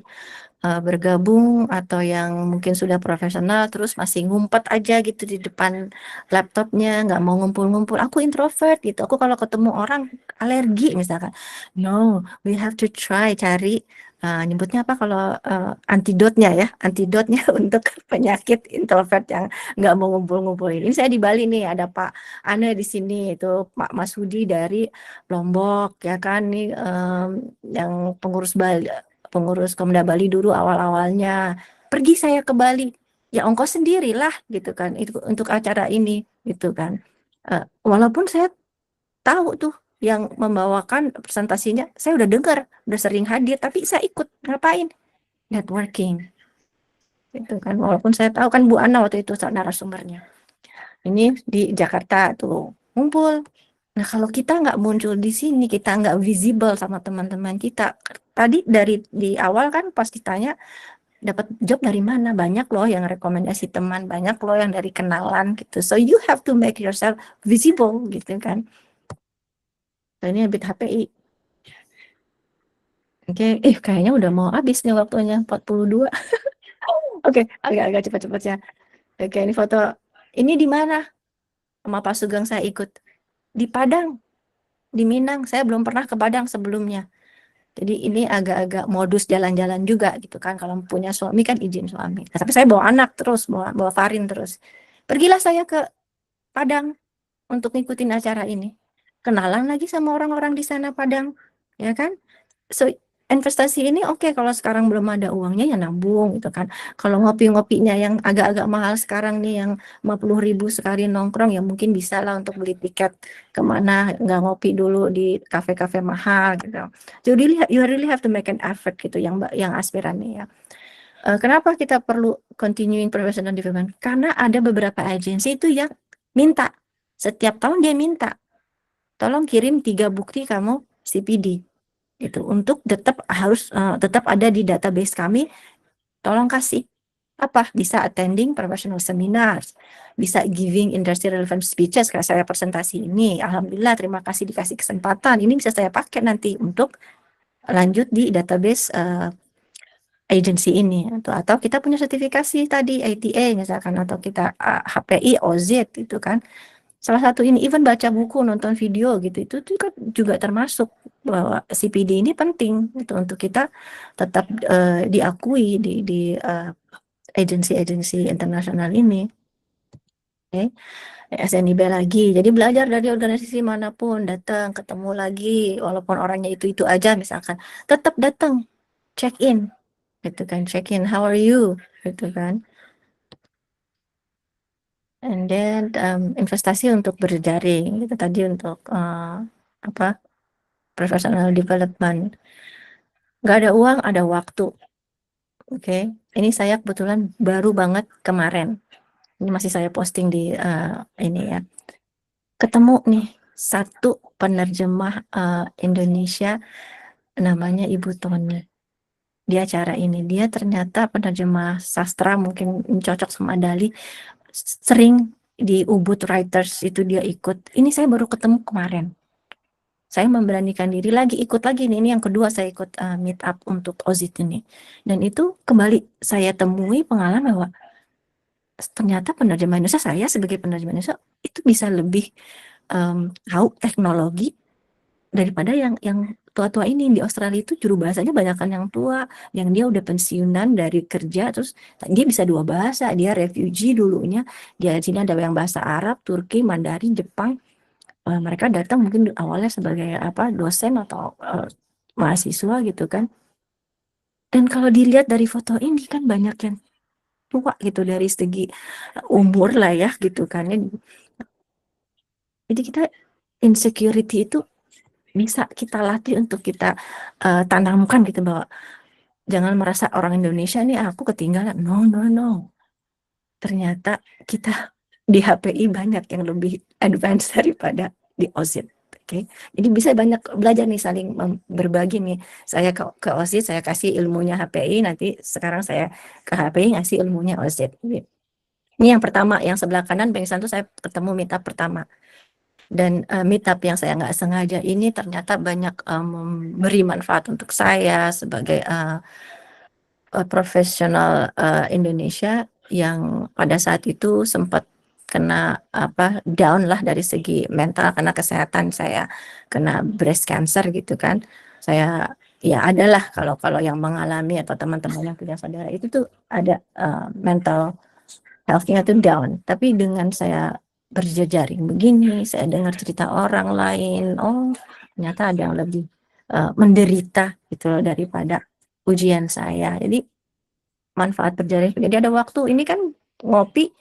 bergabung atau yang mungkin sudah profesional terus masih ngumpet aja gitu di depan laptopnya, nggak mau ngumpul-ngumpul. Aku introvert gitu, aku kalau ketemu orang alergi misalkan. No, we have to cari nyebutnya apa kalau antidotnya ya, antidotnya untuk penyakit introvert yang nggak mau ngumpul-ngumpul. Ini saya di Bali nih, ada Pak Ane di sini, itu Pak Masudi dari Lombok ya kan, nih yang pengurus Bali, pengurus Komda Bali dulu awal-awalnya. Pergi saya ke Bali, ya ongkos sendirilah gitu kan itu untuk acara ini gitu kan. Walaupun saya tahu tuh yang membawakan presentasinya, saya udah dengar, udah sering hadir, tapi saya ikut ngapain? Networking gitu kan. Walaupun saya tahu kan Bu Ana waktu itu narasumbernya. Ini di Jakarta tuh ngumpul. Nah kalau kita nggak muncul di sini, kita nggak visible sama teman-teman kita. Tadi di awal kan pas ditanya dapat job dari mana, banyak loh yang rekomendasi teman, banyak loh yang dari kenalan gitu. So you have to make yourself visible gitu kan. So, ini habit HPI. Oke, kayaknya udah mau habis nih waktunya 42. Oke, agak-agak cepat-cepat ya. Oke, ini foto. Ini di mana? Sama Pak Sugeng saya ikut. Di Padang, di Minang. Saya belum pernah ke Padang sebelumnya. Jadi ini agak-agak modus jalan-jalan juga gitu kan. Kalau punya suami kan izin suami. Nah, tapi saya bawa anak terus, bawa Farin terus. Pergilah saya ke Padang untuk ngikutin acara ini. Kenalan lagi sama orang-orang di sana Padang, ya kan? So investasi ini oke, kalau sekarang belum ada uangnya ya nabung gitu kan. Kalau ngopi-ngopinya yang agak-agak mahal sekarang nih yang 50.000 sekali nongkrong ya mungkin bisa lah untuk beli tiket kemana, nggak ngopi dulu di kafe-kafe mahal gitu. Jadi you really have to make an effort gitu yang aspiran nih ya. Kenapa kita perlu continuing professional development? Karena ada beberapa agensi itu yang minta setiap tahun dia minta tolong kirim 3 bukti kamu CPD gitu untuk tetap ada di database kami. Tolong kasih apa, bisa attending professional seminars, bisa giving industry relevant speeches kayak saya presentasi ini. Alhamdulillah, terima kasih dikasih kesempatan. Ini bisa saya pakai nanti untuk lanjut di database agency ini atau kita punya sertifikasi tadi ITA misalkan, atau kita HPI OZ itu kan. Salah satu ini even baca buku, nonton video gitu, itu kan juga termasuk bahwa CPD ini penting gitu untuk kita tetap diakui di agensi-agensi internasional ini. Oke. SNIB lagi. Jadi belajar dari organisasi manapun, datang ketemu lagi walaupun orangnya itu aja misalkan, tetap datang, check in gitu kan, check in, how are you gitu kan. And then investasi untuk berjaring gitu tadi untuk apa, professional development. Nggak ada uang, ada waktu. Oke, ini saya kebetulan baru banget kemarin. Ini masih saya posting di ini ya. Ketemu nih satu penerjemah Indonesia namanya Ibu Toni. Di acara ini dia ternyata penerjemah sastra, mungkin cocok sama Dali. Sering di Ubud Writers itu dia ikut. Ini saya baru ketemu kemarin. Saya memberanikan diri lagi ikut lagi nih. Ini yang kedua saya ikut meet up untuk OZIT ini. Dan itu kembali saya temui pengalaman bahwa ternyata penerjemah Indonesia, saya sebagai penerjemah Indonesia itu bisa lebih tahu teknologi daripada yang tua-tua ini. Di Australia itu juru bahasanya banyak kan yang tua, yang dia udah pensiunan dari kerja, terus dia bisa 2 bahasa, dia refugee dulunya, dia di sini ada yang bahasa Arab, Turki, Mandarin, Jepang. Mereka datang mungkin awalnya sebagai dosen atau mahasiswa gitu kan. Dan kalau dilihat dari foto ini kan banyak yang tua gitu dari segi umur lah ya gitu kan. Jadi kita insecurity itu bisa kita latih untuk kita tanamkan gitu, bahwa jangan merasa orang Indonesia nih aku ketinggalan. No. Ternyata kita di HPI banyak yang lebih advance daripada di OSIT. Oke. Jadi bisa banyak belajar nih, saling berbagi nih. Saya ke OSIT, saya kasih ilmunya HPI, nanti sekarang saya ke HPI ngasih ilmunya OSIT. Ini yang pertama, yang sebelah kanan Bang Santo saya ketemu meetup pertama. Dan meetup yang saya nggak sengaja ini ternyata banyak memberi manfaat untuk saya sebagai profesional Indonesia yang pada saat itu sempat kena down lah dari segi mental karena kesehatan saya, kena breast cancer gitu kan. Saya ya adalah kalau yang mengalami atau teman-teman yang punya saudara itu tuh ada mental health-nya tuh down. Tapi dengan saya berjejaring begini, saya dengar cerita orang lain, oh ternyata ada yang lebih menderita gitu loh daripada ujian saya. Jadi manfaat berjaring. Jadi ada waktu ini kan ngopi,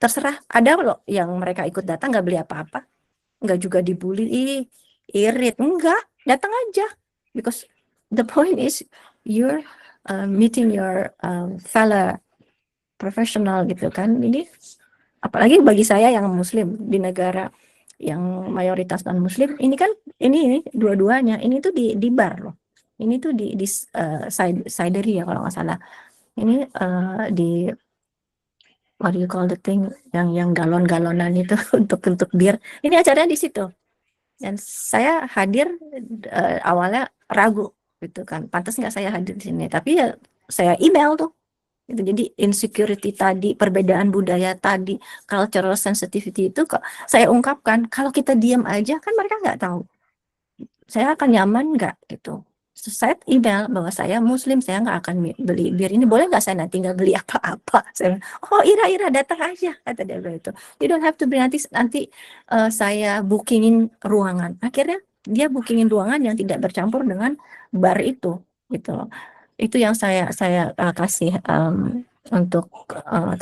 terserah. Ada loh yang mereka ikut datang nggak beli apa-apa, nggak juga dibully, ih, irit, enggak, datang aja. Because the point is you're meeting your fellow professional gitu kan. Ini apalagi bagi saya yang muslim di negara yang mayoritas non muslim, ini kan ini dua-duanya ini tuh di bar loh. Ini tuh di cidery ya kalau nggak salah. Ini di what do you call the thing yang galon-galonan itu untuk bir. Ini acaranya di situ. Dan saya hadir awalnya ragu gitu kan. Pantas nggak saya hadir di sini? Tapi ya saya email tuh. Gitu. Jadi insecurity tadi, perbedaan budaya tadi, cultural sensitivity itu kok saya ungkapkan. Kalau kita diam aja kan mereka nggak tahu. Saya akan nyaman nggak gitu. Saya email bahwa saya muslim, saya nggak akan beli bir ini, boleh nggak saya nanti nggak beli apa-apa. Saya bilang, oh Ira datang aja, kata dia itu. You don't have to bring, nanti saya bookingin ruangan. Akhirnya dia bookingin ruangan yang tidak bercampur dengan bar itu gitu. Itu yang saya kasih untuk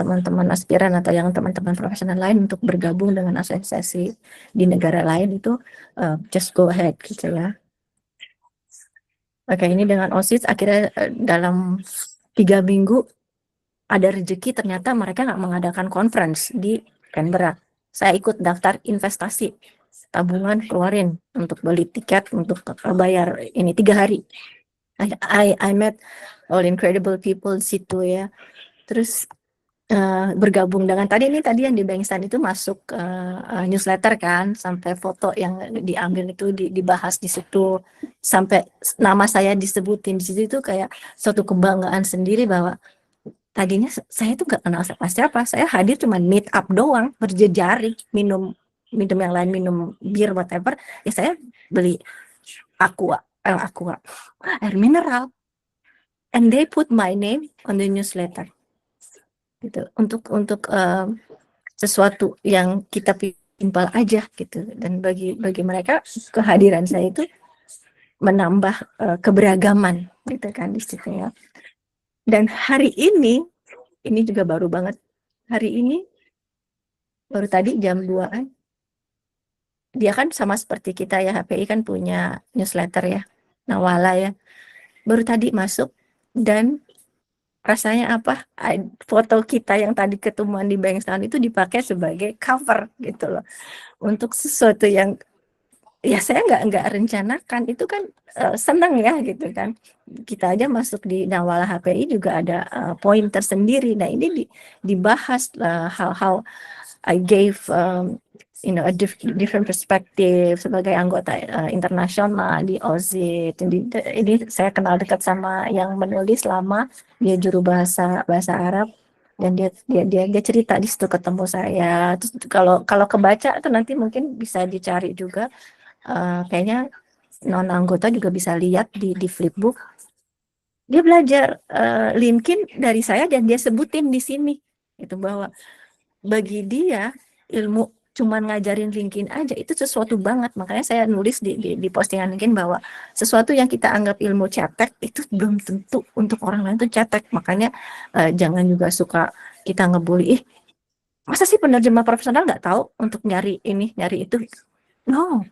teman-teman aspiran atau yang teman-teman profesional lain untuk bergabung dengan asosiasi di negara lain itu just go ahead gitu ya. Oke, ini dengan OSIS akhirnya dalam 3 minggu ada rezeki, ternyata mereka nggak mengadakan conference di Canberra. Saya ikut daftar investasi, tabungan keluarin untuk beli tiket untuk bayar ini 3 hari. I met all incredible people di situ ya. Terus bergabung dengan tadi yang di Bengsan itu masuk newsletter kan, sampai foto yang diambil itu dibahas di situ, sampai nama saya disebutin di situ, itu kayak suatu kebanggaan sendiri bahwa tadinya saya tuh nggak kenal siapa-siapa, saya hadir cuma meet up doang, berjejaring, minum yang lain minum bir whatever, ya saya beli aqua, air mineral, and they put my name on the newsletter. Gitu, untuk sesuatu yang kita timpal aja gitu, dan bagi mereka kehadiran saya itu menambah keberagaman gitu kan di situ ya. Dan hari ini juga baru banget, hari ini baru tadi jam 2-an, dia kan sama seperti kita ya, HPI kan punya newsletter ya, Nawala ya, baru tadi masuk, dan rasanya apa, foto kita yang tadi ketemuan di Bankstown itu dipakai sebagai cover gitu loh, untuk sesuatu yang ya saya nggak rencanakan. Itu kan senang ya gitu kan, kita aja masuk di Nawala HPI juga ada poin tersendiri. Nah ini dibahas hal-hal I gave a different perspective sebagai anggota internasional di OSIS. Ini saya kenal dekat sama yang menulis lama, dia juru bahasa Arab, dan dia cerita di situ ketemu saya. Terus kalau kebaca itu nanti mungkin bisa dicari juga, kayaknya non anggota juga bisa lihat di flipbook. Dia belajar LinkedIn dari saya, dan dia sebutin di sini itu bahwa bagi dia ilmu cuman ngajarin LinkedIn aja itu sesuatu banget. Makanya saya nulis di postingan LinkedIn bahwa sesuatu yang kita anggap ilmu cetek itu belum tentu untuk orang lain itu cetek. Makanya jangan juga suka kita ngebully, masa sih penerjemah profesional nggak tahu untuk nyari ini nyari itu. No,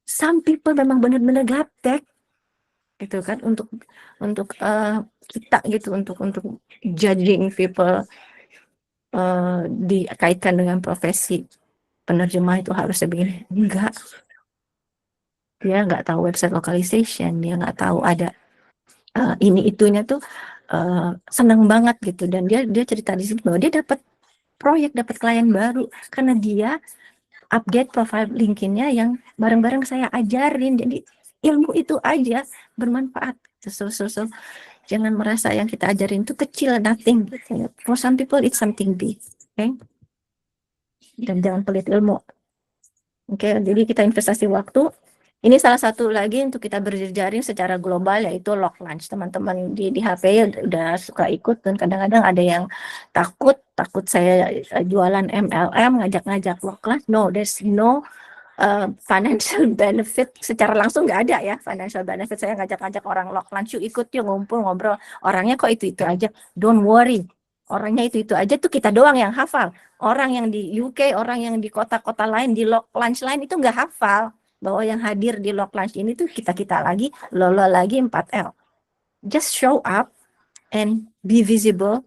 some people memang benar-benar gaptek gitu kan, untuk kita gitu, untuk judging people dikaitkan dengan profesi penerjemah itu harusnya begini. Enggak, dia nggak tahu website localization, dia nggak tahu ada ini itunya tuh, senang banget gitu. Dan dia cerita di sini bahwa dia dapat proyek, dapat klien baru karena dia update profile LinkedIn-nya yang bareng-bareng saya ajarin. Jadi ilmu itu aja bermanfaat. So jangan merasa yang kita ajarin itu kecil, nothing. For some people it's something big, okay? Dan jangan pelit ilmu. Oke, jadi kita investasi waktu. Ini salah satu lagi untuk kita berjejaring secara global, yaitu Lock Lunch. Teman-teman di HP udah suka ikut, dan kadang-kadang ada yang takut saya jualan MLM, ngajak-ngajak Lock Lunch. No, there's no financial benefit secara langsung, nggak ada ya financial benefit. Saya ngajak-ngajak orang Lock Lunch, yuk ikut, yuk ngumpul ngobrol. Orangnya kok itu aja. Don't worry, orangnya itu aja tuh kita doang yang hafal. Orang yang di UK, orang yang di kota-kota lain, di lock lunch lain itu nggak hafal bahwa yang hadir di lock lunch ini tuh kita lagi, lolo lagi 4L. Just show up and be visible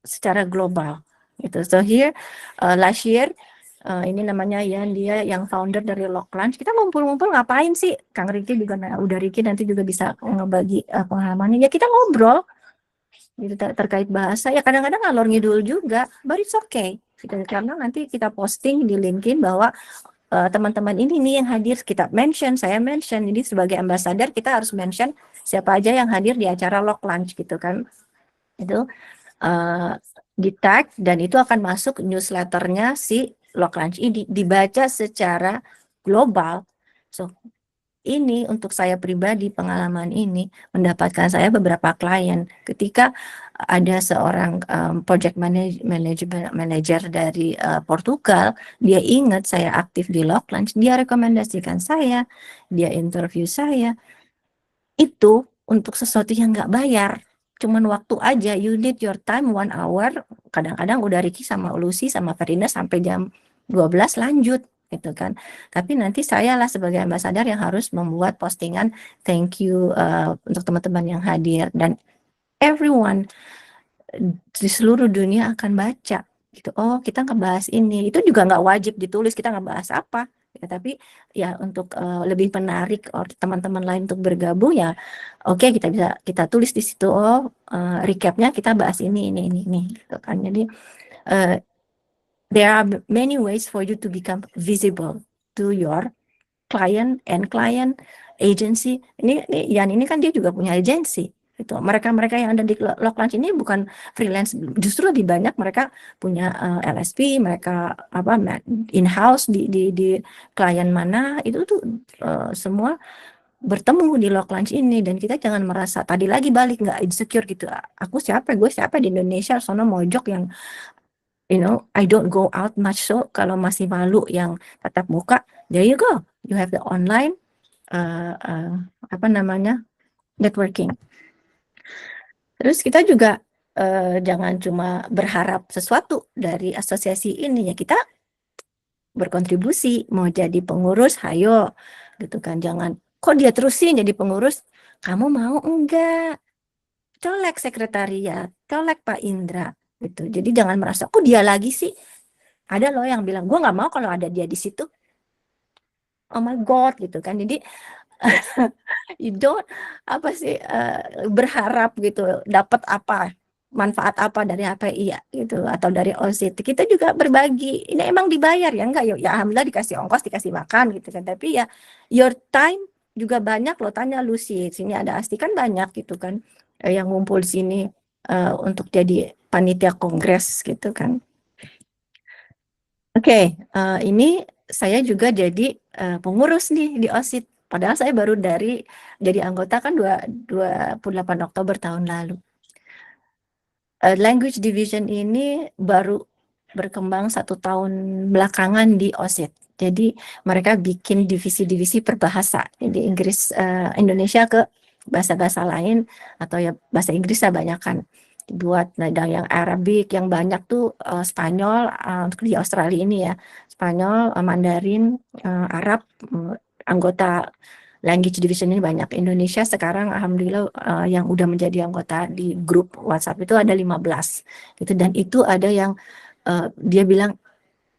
secara global gitu. So here last year ini namanya Yan, dia yang founder dari Lock Lunch. Kita ngumpul-ngumpul ngapain sih? Kang Riki juga, udah Riki nanti juga bisa ngebagi pengalamannya. Ya kita ngobrol gitu terkait bahasa. Ya kadang-kadang ngalor ngidul juga, but it's okay. Gitu. Karena nanti kita posting di LinkedIn bahwa teman-teman ini nih yang hadir, kita mention, saya mention. Jadi sebagai ambassador kita harus mention siapa aja yang hadir di acara Lock Lunch gitu kan. Itu di tag dan itu akan masuk newsletternya si Lock Lunch ini, dibaca secara global. So ini untuk saya pribadi, pengalaman ini mendapatkan saya beberapa klien ketika ada seorang project manager dari Portugal, dia ingat saya aktif di Lock Lunch, dia rekomendasikan saya, dia interview saya, itu untuk sesuatu yang nggak bayar, cuman waktu aja, you need your time 1 hour, kadang-kadang udah Ricky sama Lucy sama Farina sampai jam 12 lanjut gitu kan. Tapi nanti saya lah sebagai ambasador yang harus membuat postingan thank you untuk teman-teman yang hadir, dan everyone di seluruh dunia akan baca gitu. Oh, kita ngebahas ini. Itu juga nggak wajib ditulis kita ngebahas apa. Ya, tapi ya untuk lebih menarik teman-teman lain untuk bergabung ya, oke, kita tulis di situ. Oh, recapnya kita bahas ini gitu kan. Jadi there are many ways for you to become visible to your client agency. Ini Yan ini kan dia juga punya agency. Itu mereka yang ada di Lock Lunch ini bukan freelance, justru lebih banyak mereka punya LSP, mereka in-house di klien mana itu tuh semua bertemu di Lock Lunch ini. Dan kita jangan merasa tadi lagi balik nggak insecure gitu, aku siapa, gue siapa di Indonesia sono mojok yang I don't go out much. So kalau masih malu yang tatap muka, there you go, you have the online networking. Terus kita juga jangan cuma berharap sesuatu dari asosiasi ini, ya kita berkontribusi, mau jadi pengurus, hayo gitu kan. Jangan kok dia terusin jadi pengurus, kamu mau enggak? Colek sekretariat, colek Pak Indra gitu. Jadi jangan merasa kok dia lagi sih. Ada loh yang bilang gue nggak mau kalau ada dia di situ. Oh my God gitu kan. Jadi you don't berharap gitu dapat apa, manfaat apa dari HPI ya gitu atau dari OSIT. Kita juga berbagi. Ini emang dibayar ya enggak ya alhamdulillah dikasih ongkos, dikasih makan gitu kan. Tapi ya your time juga banyak loh. Tanya Lucy, sini ada Asti kan banyak gitu kan yang ngumpul sini untuk jadi panitia kongres gitu kan. Oke, ini saya juga jadi pengurus nih di OSIT. Padahal saya baru jadi anggota kan 28 Oktober tahun lalu. Language Division ini baru berkembang 1 tahun belakangan di OSIT. Jadi mereka bikin divisi-divisi perbahasa. Jadi Inggris, Indonesia ke bahasa-bahasa lain atau ya bahasa Inggris lah banyak kan. Buat yang Arabik yang banyak tuh Spanyol untuk di Australia ini ya. Spanyol, Mandarin, Arab, anggota language division ini banyak. Indonesia sekarang alhamdulillah yang udah menjadi anggota di grup WhatsApp itu ada 15 gitu, dan itu ada yang dia bilang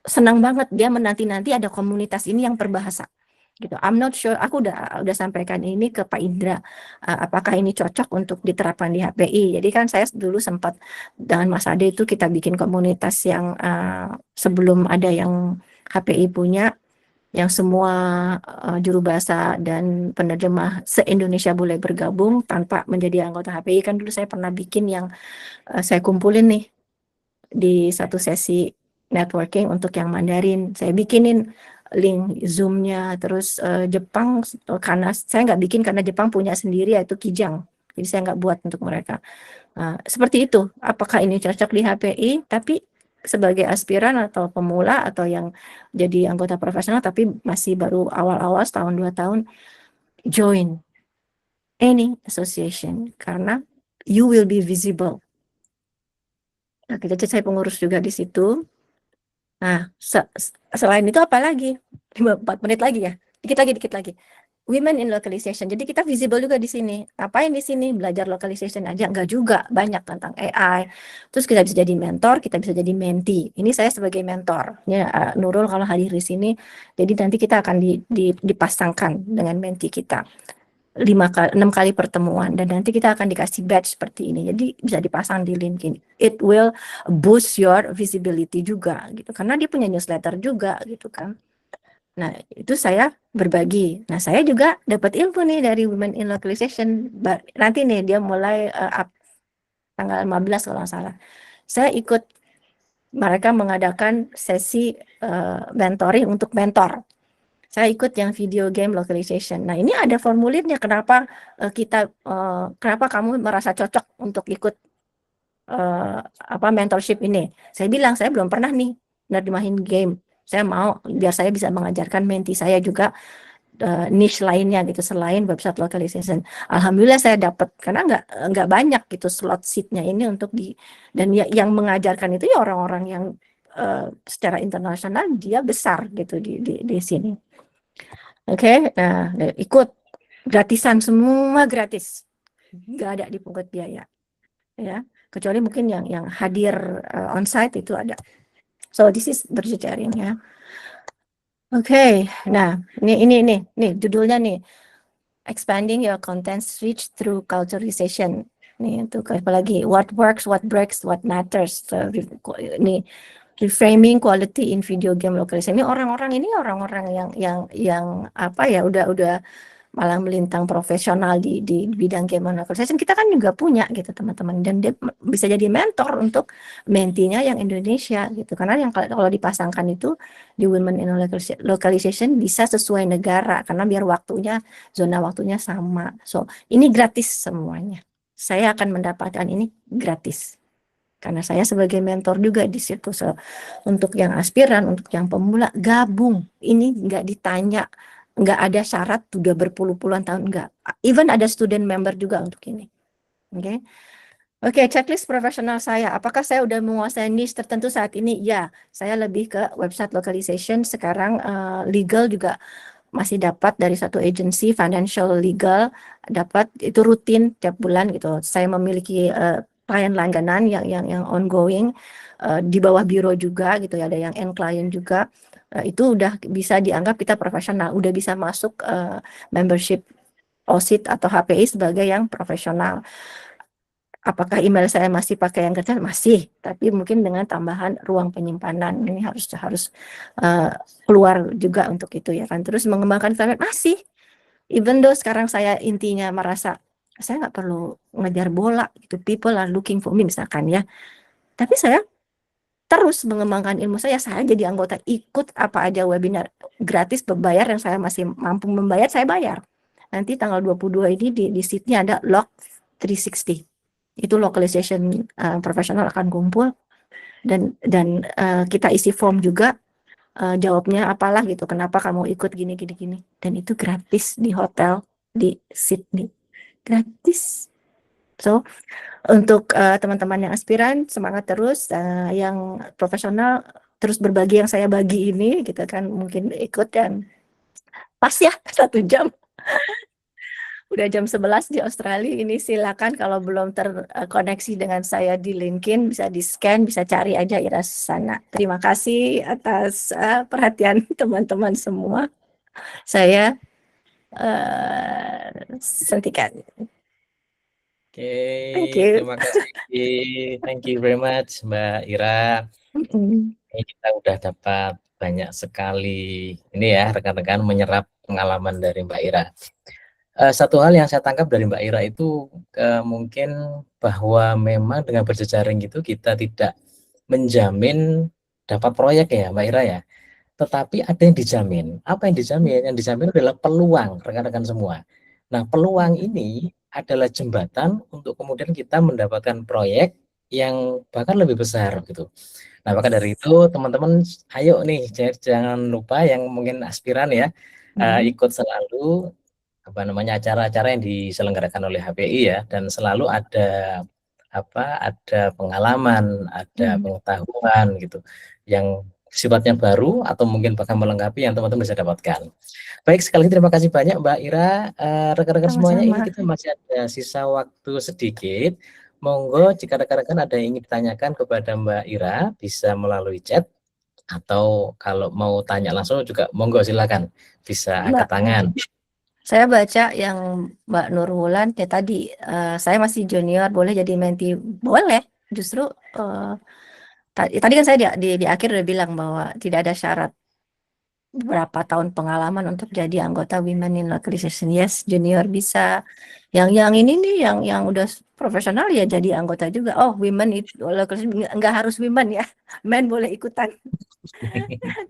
senang banget dia menanti-nanti ada komunitas ini yang berbahasa gitu. I'm not sure, aku udah sampaikan ini ke Pak Indra apakah ini cocok untuk diterapkan di HPI. Jadi kan saya dulu sempat dengan Mas Ade itu kita bikin komunitas yang sebelum ada yang HPI punya, yang semua juru bahasa dan penerjemah se-Indonesia boleh bergabung tanpa menjadi anggota HPI. Kan dulu saya pernah bikin yang saya kumpulin nih di satu sesi networking untuk yang Mandarin. Saya bikinin link Zoom-nya, terus Jepang, karena saya nggak bikin karena Jepang punya sendiri yaitu Kijang. Jadi saya nggak buat untuk mereka. Seperti itu. Apakah ini cocok di HPI? Tapi sebagai aspiran atau pemula atau yang jadi anggota profesional tapi masih baru awal-awal setahun 2 tahun, join any association karena you will be visible. Nah, jadi saya pengurus juga di situ. Nah, selain itu apa lagi? 4 menit lagi ya. Dikit lagi. Women in localization. Jadi kita visible juga di sini. Ngapain di sini? Belajar localization aja? Enggak juga. Banyak tentang AI. Terus kita bisa jadi mentor, kita bisa jadi mentee. Ini saya sebagai mentor. Ya, Nurul kalau hadir di sini. Jadi nanti kita akan dipasangkan dengan mentee kita. 6 kali pertemuan. Dan nanti kita akan dikasih badge seperti ini. Jadi bisa dipasang di LinkedIn. It will boost your visibility juga gitu. Karena dia punya newsletter juga gitu kan. Nah, itu saya berbagi. Nah, saya juga dapat ilmu nih dari Women in Localization. Nanti nih dia mulai tanggal 15 kalau nggak salah. Saya ikut mereka mengadakan sesi mentoring untuk mentor. Saya ikut yang video game localization. Nah, ini ada formulirnya kenapa kenapa kamu merasa cocok untuk ikut mentorship ini. Saya bilang saya belum pernah nih nerjemahin game. Saya mau biar saya bisa mengajarkan mentee saya juga niche lainnya gitu selain website localization. Alhamdulillah saya dapat karena nggak banyak gitu slot seatnya ini untuk dan yang mengajarkan itu ya orang-orang yang secara internasional dia besar gitu di sini. Oke, nah ikut gratisan, semua gratis, nggak ada dipungut biaya ya, kecuali mungkin yang hadir onsite itu ada. So this is vegetarian ya. Oke, nah ini judulnya nih, expanding your content reach through culturalization. Nih untuk apalagi what works, what breaks, what matters. So, ini reframing quality in video game localization. Ini orang-orang yang apa ya udah malah melintang profesional di bidang game localization. Kita kan juga punya gitu teman-teman, dan dia bisa jadi mentor untuk mentinya yang Indonesia gitu. Karena yang kalau dipasangkan itu di Women in Localization bisa sesuai negara karena biar zona waktunya sama. So, ini gratis semuanya. Saya akan mendapatkan ini gratis. Karena saya sebagai mentor juga di situ. So, untuk yang aspiran, untuk yang pemula, gabung. Ini nggak ditanya, nggak ada syarat, sudah berpuluh-puluhan tahun, nggak. Even ada student member juga untuk ini. Oke, checklist profesional saya. Apakah saya udah menguasai niche tertentu saat ini? Ya, saya lebih ke website localization. Sekarang legal juga masih dapat dari satu agency, financial legal, dapat itu rutin tiap bulan gitu. Saya memiliki klien langganan yang ongoing di bawah biro juga gitu ya, ada yang end client juga. Itu udah bisa dianggap kita profesional, udah bisa masuk membership OSIT atau HPI sebagai yang profesional. Apakah email saya masih pakai yang kertas? Masih, tapi mungkin dengan tambahan ruang penyimpanan. Ini harus keluar juga untuk itu ya kan. Terus mengembangkan talent masih. Even though sekarang saya intinya merasa saya nggak perlu ngejar bola, itu people are looking for me misalkan ya. Tapi saya terus mengembangkan ilmu saya jadi anggota, ikut apa aja webinar gratis berbayar yang saya masih mampu membayar, saya bayar. Nanti tanggal 22 ini di seatnya ada Log 360. Itu localization profesional akan kumpul dan kita isi form juga, jawabnya apalah gitu, kenapa kamu ikut gini dan itu gratis di hotel di Sydney, gratis. So untuk teman-teman yang aspiran semangat terus, yang profesional terus berbagi yang saya bagi ini gitu kan, mungkin ikut dan pas ya 1 jam. Udah jam 11 di Australia ini, silakan kalau belum terkoneksi dengan saya di LinkedIn bisa di-scan, bisa cari aja Ira Susana. Terima kasih atas perhatian teman-teman semua. Saya sentikan. Thank you. Terima kasih. Thank you very much Mbak Ira. Ini kita udah dapat banyak sekali ini ya rekan-rekan menyerap pengalaman dari Mbak Ira. Satu hal yang saya tangkap dari Mbak Ira itu mungkin bahwa memang dengan berjejaring itu kita tidak menjamin dapat proyek ya Mbak Ira ya, tetapi ada yang dijamin. Apa yang dijamin? Yang dijamin adalah peluang rekan-rekan semua. Nah, peluang ini adalah jembatan untuk kemudian kita mendapatkan proyek yang bahkan lebih besar gitu. Nah, maka dari itu teman-teman ayo nih jangan lupa yang mungkin aspiran ya, ikut selalu acara-acara yang diselenggarakan oleh HPI ya, dan selalu ada ada pengalaman, ada Hmm. pengetahuan gitu yang sifatnya baru atau mungkin bahkan melengkapi yang teman-teman bisa dapatkan. Baik, sekali lagi terima kasih banyak Mbak Ira. Rekan-rekan semuanya, ini Sama-sama. kita masih ada sisa waktu sedikit. Monggo jika rekan-rekan ada yang ingin ditanyakan kepada Mbak Ira bisa melalui chat, atau kalau mau tanya langsung juga monggo silakan bisa angkat Mbak, tangan. saya baca yang Mbak Nurwulan ya tadi, saya masih junior, boleh jadi mentee? Boleh, justru tadi kan saya di akhir udah bilang bahwa tidak ada syarat berapa tahun pengalaman untuk jadi anggota Women in Localization. Yes, junior bisa. Yang ini nih, yang udah profesional ya jadi anggota juga. Oh, Women itu Localization nggak harus women ya, men boleh ikutan.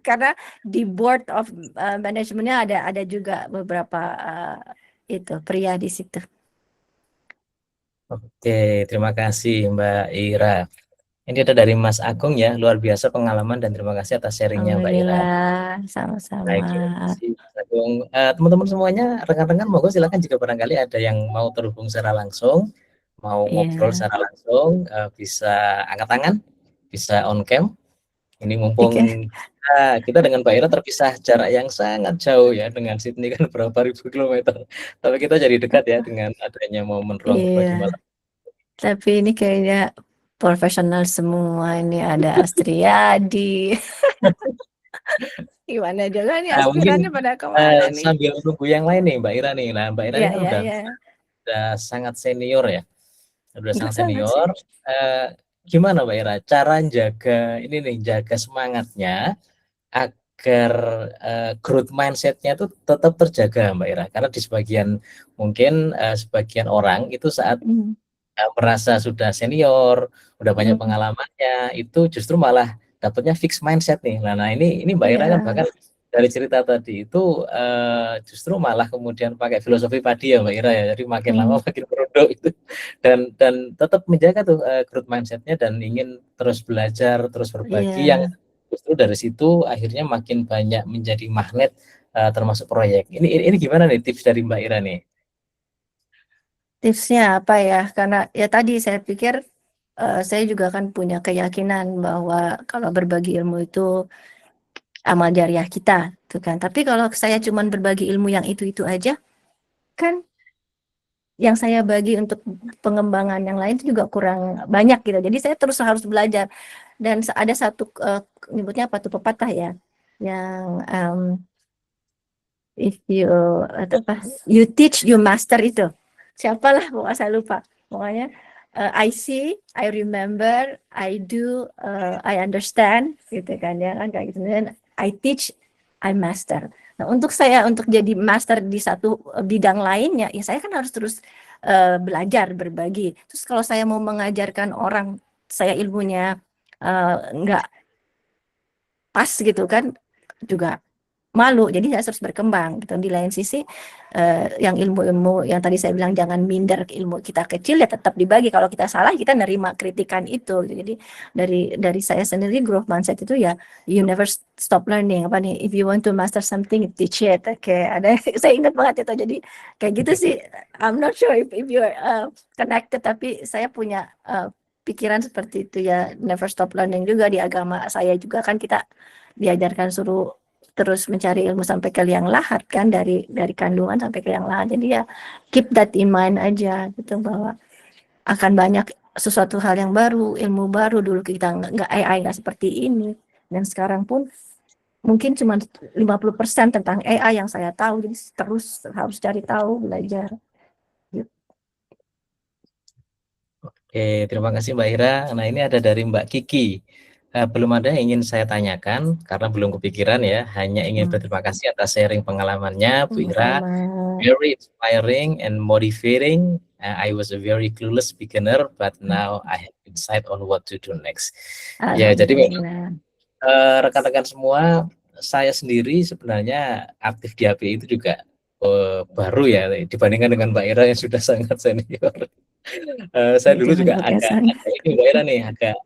Karena di board of manajemennya ada juga beberapa itu pria di situ. Oke, terima kasih Mbak Ira. Ini ada dari Mas Agung ya, luar biasa pengalaman dan terima kasih atas sharingnya Mbak Ira. Alhamdulillah, sama-sama. Baik, terima kasih Mas Agung. Teman-teman semuanya, rekan-rekan monggo silakan jika barangkali ada yang mau terhubung secara langsung, mau ngobrol Iya, secara langsung, bisa angkat tangan, bisa on cam. Ini mumpung oke. kita dengan Mbak Ira terpisah jarak yang sangat jauh ya, dengan Sydney kan berapa ribu kilometer. Tapi kita jadi dekat ya dengan adanya momen ruang berbagi Iya, malam. tapi ini kayaknya profesional semua. Ini ada Astriadi. Gimana juga nih Mungkin aspirannya pada kemana nih? sambil menunggu yang lain nih Mbak Ira nih. Nah, Mbak Ira Iya, ini kan iya, udah iya. sangat senior ya. Udah Enggak sangat sangat sih. senior. Gimana Mbak Ira cara jaga ini nih, jaga semangatnya agar growth mindset-nya itu tetap terjaga Mbak Ira? Karena di sebagian mungkin sebagian orang itu saat Hmm. merasa sudah senior, udah banyak Hmm. pengalamannya, itu justru malah dapatnya fixed mindset nih. Nah ini Mbak Ira kan Iya. bahkan dari cerita tadi itu justru malah kemudian pakai filosofi padi ya Mbak Ira ya. Jadi makin lama Hmm. makin merunduk itu, dan tetap menjaga tuh growth mindset-nya dan ingin terus belajar, terus berbagi, yang Iya. justru dari situ akhirnya makin banyak menjadi magnet termasuk proyek. Ini gimana nih tips dari Mbak Ira nih? Tipsnya apa ya? Karena ya tadi saya pikir saya juga kan punya keyakinan bahwa kalau berbagi ilmu itu amal jariah kita, tuh kan. Tapi kalau saya cuma berbagi ilmu yang itu aja, kan yang saya bagi untuk pengembangan yang lain itu juga kurang banyak gitu. Jadi saya terus harus belajar. Dan ada satu nyebutnya apa tuh pepatah ya, yang if you apa you teach you master itu. Siapalah pokoknya saya lupa. Pokoknya I see, I remember, I do, I understand gitu kan ya kan kayak gitu. Dan I teach, I master. Nah, untuk jadi master di satu bidang lainnya, ya saya kan harus terus belajar, berbagi. Terus kalau saya mau mengajarkan orang, saya ilmunya nggak pas gitu kan, juga malu. Jadi saya harus berkembang gitu. Di lain sisi yang ilmu-ilmu yang tadi saya bilang jangan minder, ilmu kita kecil ya tetap dibagi. Kalau kita salah kita nerima kritikan itu gitu. Jadi dari saya sendiri growth mindset itu ya you never stop learning. Apa nih, if you want to master something teach it. Oke, ada saya ingat banget itu. Jadi kayak gitu sih. I'm not sure if you are connected, tapi saya punya pikiran seperti itu ya, never stop learning. Juga di agama saya juga kan kita diajarkan suruh terus mencari ilmu sampai ke liang lahat kan, dari kandungan sampai ke liang lahat. Jadi ya keep that in mind aja gitu, bahwa akan banyak sesuatu hal yang baru, ilmu baru. Dulu kita nggak AI nggak seperti ini, dan sekarang pun mungkin cuma 50% tentang AI yang saya tahu. Jadi terus harus cari tahu, belajar. Oke, terima kasih Mbak Ira. Nah, ini ada dari Mbak Kiki. Belum ada yang ingin saya tanyakan karena belum kepikiran ya. Hanya ingin berterima kasih atas sharing pengalamannya, Bu Ira. Sama-sama. Very inspiring and motivating. I was a very clueless beginner, but now I have insight on what to do next. Ya, jadi memang Alhamdulillah. rekan-rekan semua, saya sendiri sebenarnya aktif di API itu juga baru ya dibandingkan dengan Mbak Ira yang sudah sangat senior. Saya dulu Jangan juga pakai agak sana. ini Mbak Ira nih, agak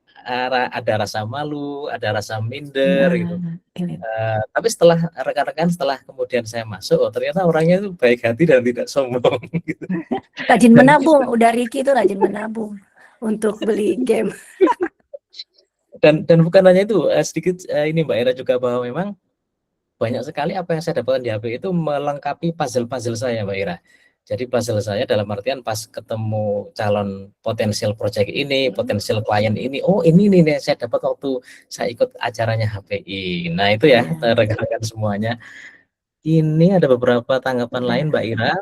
ada rasa malu, ada rasa minder gitu. Nah, ini. Tapi setelah kemudian saya masuk, oh ternyata orangnya itu baik hati dan tidak sombong gitu. Rajin Dan menabung, udah Ricky itu rajin menabung. untuk beli game. Dan bukan hanya itu, sedikit ini Mbak Ira juga bahwa memang banyak sekali apa yang saya dapatkan di HP itu melengkapi puzzle-puzzle saya, Mbak Ira. Jadi puzzle saya dalam artian pas ketemu calon potensial project ini, potensial klien ini, oh ini nih saya dapat waktu saya ikut acaranya HPI. Nah itu ya, Ya. rekan-rekan semuanya. Ini ada beberapa tanggapan Ya. lain, Mbak Ira.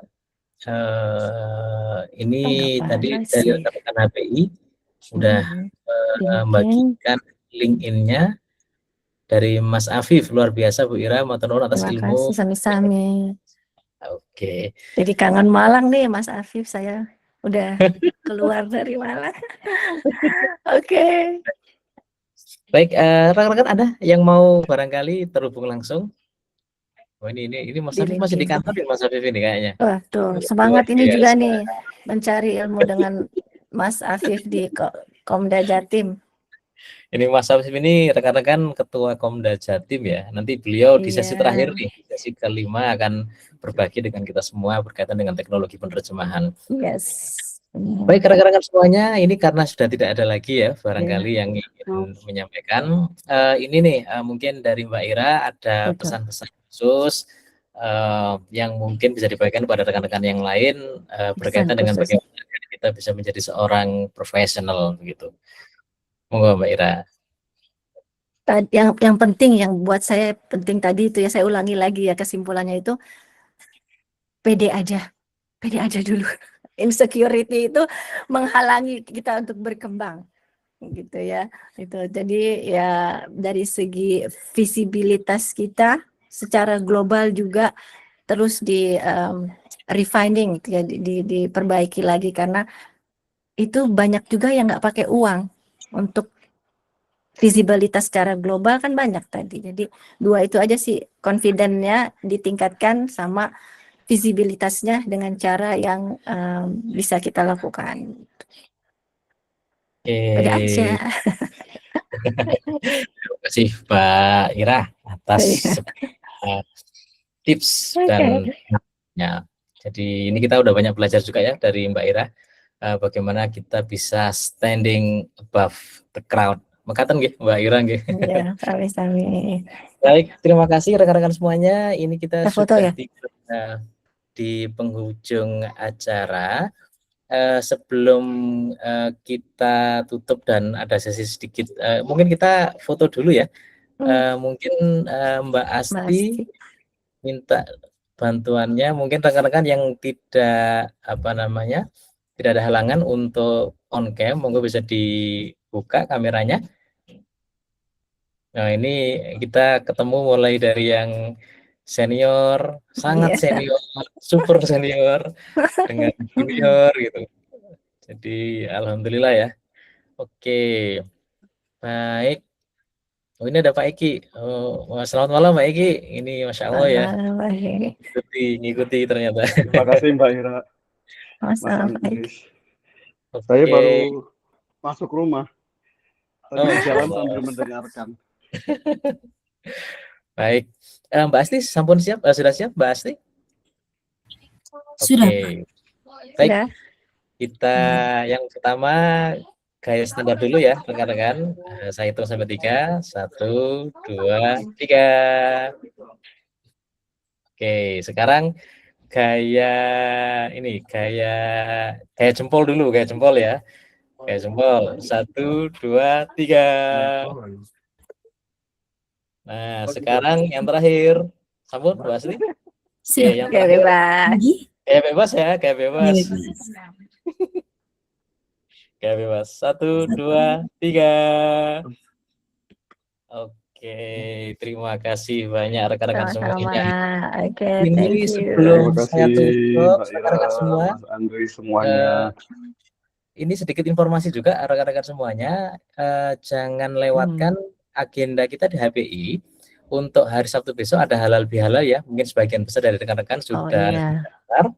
Ini Tanggapan tadi dari sih. rekan-rekan HPI sudah membagikan LinkedIn-nya dari Mas Afif. Luar biasa Bu Ira, matur nuwun atas Terima ilmu. kasih, sami-sami. Oke. Jadi kangen Malang nih Mas Afif, saya udah keluar dari Malang. Oke. Baik, rekan-rekan ada yang mau barangkali terhubung langsung? Oh ini Mas Di Afif masih di LinkedIn. kantor ya Mas Afif ini kayaknya. Wah tuh, Luar semangat ini juga biasa. nih mencari ilmu dengan Mas Afif di Komda Jatim. Ini Mas Afif ini rekan-rekan Ketua Komda Jatim ya. Nanti beliau di sesi Iya. terakhir nih, sesi kelima akan berbagi dengan kita semua berkaitan dengan teknologi penerjemahan. Yes. Baik rekan-rekan semuanya, ini karena sudah tidak ada lagi ya barangkali yang ingin menyampaikan. Ini nih mungkin dari Mbak Ira ada Betul. pesan-pesan khusus yang mungkin bisa dibagikan pada rekan-rekan yang lain berkaitan dengan khusus. bagaimana kita bisa menjadi seorang profesional begitu. Monggo Mbak Ira. Yang penting, yang buat saya penting tadi itu ya, saya ulangi lagi ya kesimpulannya itu, pede aja dulu. Insecurity itu menghalangi kita untuk berkembang, gitu ya. Itu jadi ya dari segi visibilitas kita secara global juga terus di refining, ya, diperbaiki lagi karena itu banyak juga yang nggak pakai uang untuk visibilitas secara global kan banyak tadi. Jadi dua itu aja sih, confident-nya ditingkatkan sama visibilitasnya dengan cara yang bisa kita lakukan. Pede aja. Terima kasih Mbak Ira atas tips dan ya. Jadi ini kita udah banyak belajar juga ya dari Mbak Ira bagaimana kita bisa standing above the crowd. Makatan nggih Mbak Ira nggih. Ya, sami-sami. Baik, terima kasih rekan-rekan semuanya. Ini kita Foto sudah ya? di penghujung acara. Sebelum kita tutup dan ada sesi sedikit, mungkin kita foto dulu ya. Mungkin Mbak Asti minta bantuannya. Mungkin rekan-rekan yang tidak tidak ada halangan untuk on cam, monggo bisa dibuka kameranya. Nah ini kita ketemu mulai dari yang senior, sangat senior, super senior, dengan junior gitu. Jadi alhamdulillah ya. Oke, baik. Oh ini ada Pak Eki. Oh, selamat malam Pak Eki. Ini Masya Allah ya. Ngikuti ternyata. Terima kasih Mbak Ira. Mas Andris. Saya baru masuk rumah. Tadi jalan sambil mendengarkan. Baik. Mbak Asti sampun siap? Sudah siap Mbak Asti? Sudah. Oke. Baik. Kita yang pertama gaya standar dulu ya rekan-rekan. Saya hitung sampai 3. 1, 2, 3. Oke, sekarang gaya jempol dulu, gaya jempol ya. Gaya jempol. 1, 2, 3. Nah, sekarang yang terakhir. Sampun Mbak Asti? Oke, yang terakhir. Kayak bebas ya, kayak bebas. Kayak bebas. 1, 2, 3. Oke, terima kasih banyak rekan-rekan semuanya. Ini sebelum saya tutup, rekan-rekan semua, Mas Andri semuanya. ini sedikit informasi juga rekan-rekan semuanya, jangan lewatkan agenda kita di HPI. Untuk hari Sabtu besok ada halal bihalal ya, mungkin sebagian besar dari rekan-rekan sudah daftar.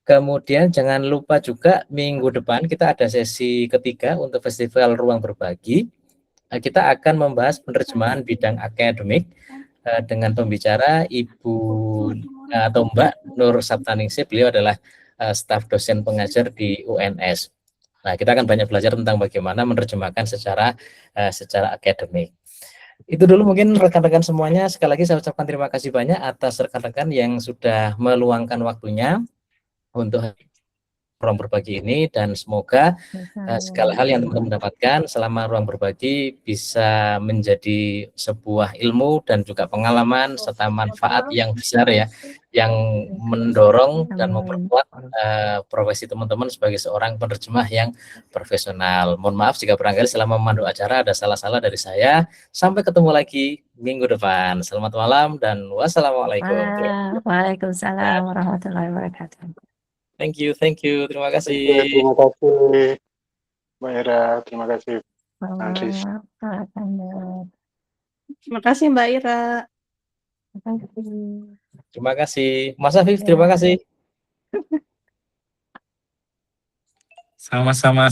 Kemudian jangan lupa juga minggu depan kita ada sesi ketiga untuk Festival Ruang Berbagi. Kita akan membahas penerjemahan bidang akademik dengan pembicara Ibu atau Mbak Nur Sabtaningsih. Beliau adalah staf dosen pengajar di UNS. Nah, kita akan banyak belajar tentang bagaimana menerjemahkan secara akademik. Itu dulu mungkin rekan-rekan semuanya. Sekali lagi saya ucapkan terima kasih banyak atas rekan-rekan yang sudah meluangkan waktunya untuk ruang berbagi ini, dan semoga segala hal yang teman-teman dapatkan selama ruang berbagi bisa menjadi sebuah ilmu dan juga pengalaman serta manfaat yang besar ya, yang mendorong dan memperkuat profesi teman-teman sebagai seorang penerjemah yang profesional. Mohon maaf jika barangkali selama memandu acara ada salah-salah dari saya. Sampai ketemu lagi minggu depan. Selamat malam dan wassalamualaikum. Waalaikumsalam warahmatullahi wabarakatuh. Thank you. Terima kasih. Terima kasih, Mbak Ira. Terima kasih, Andri. Terima kasih Mbak Ira. Terima kasih. Mas Afif, terima kasih. Sama-sama.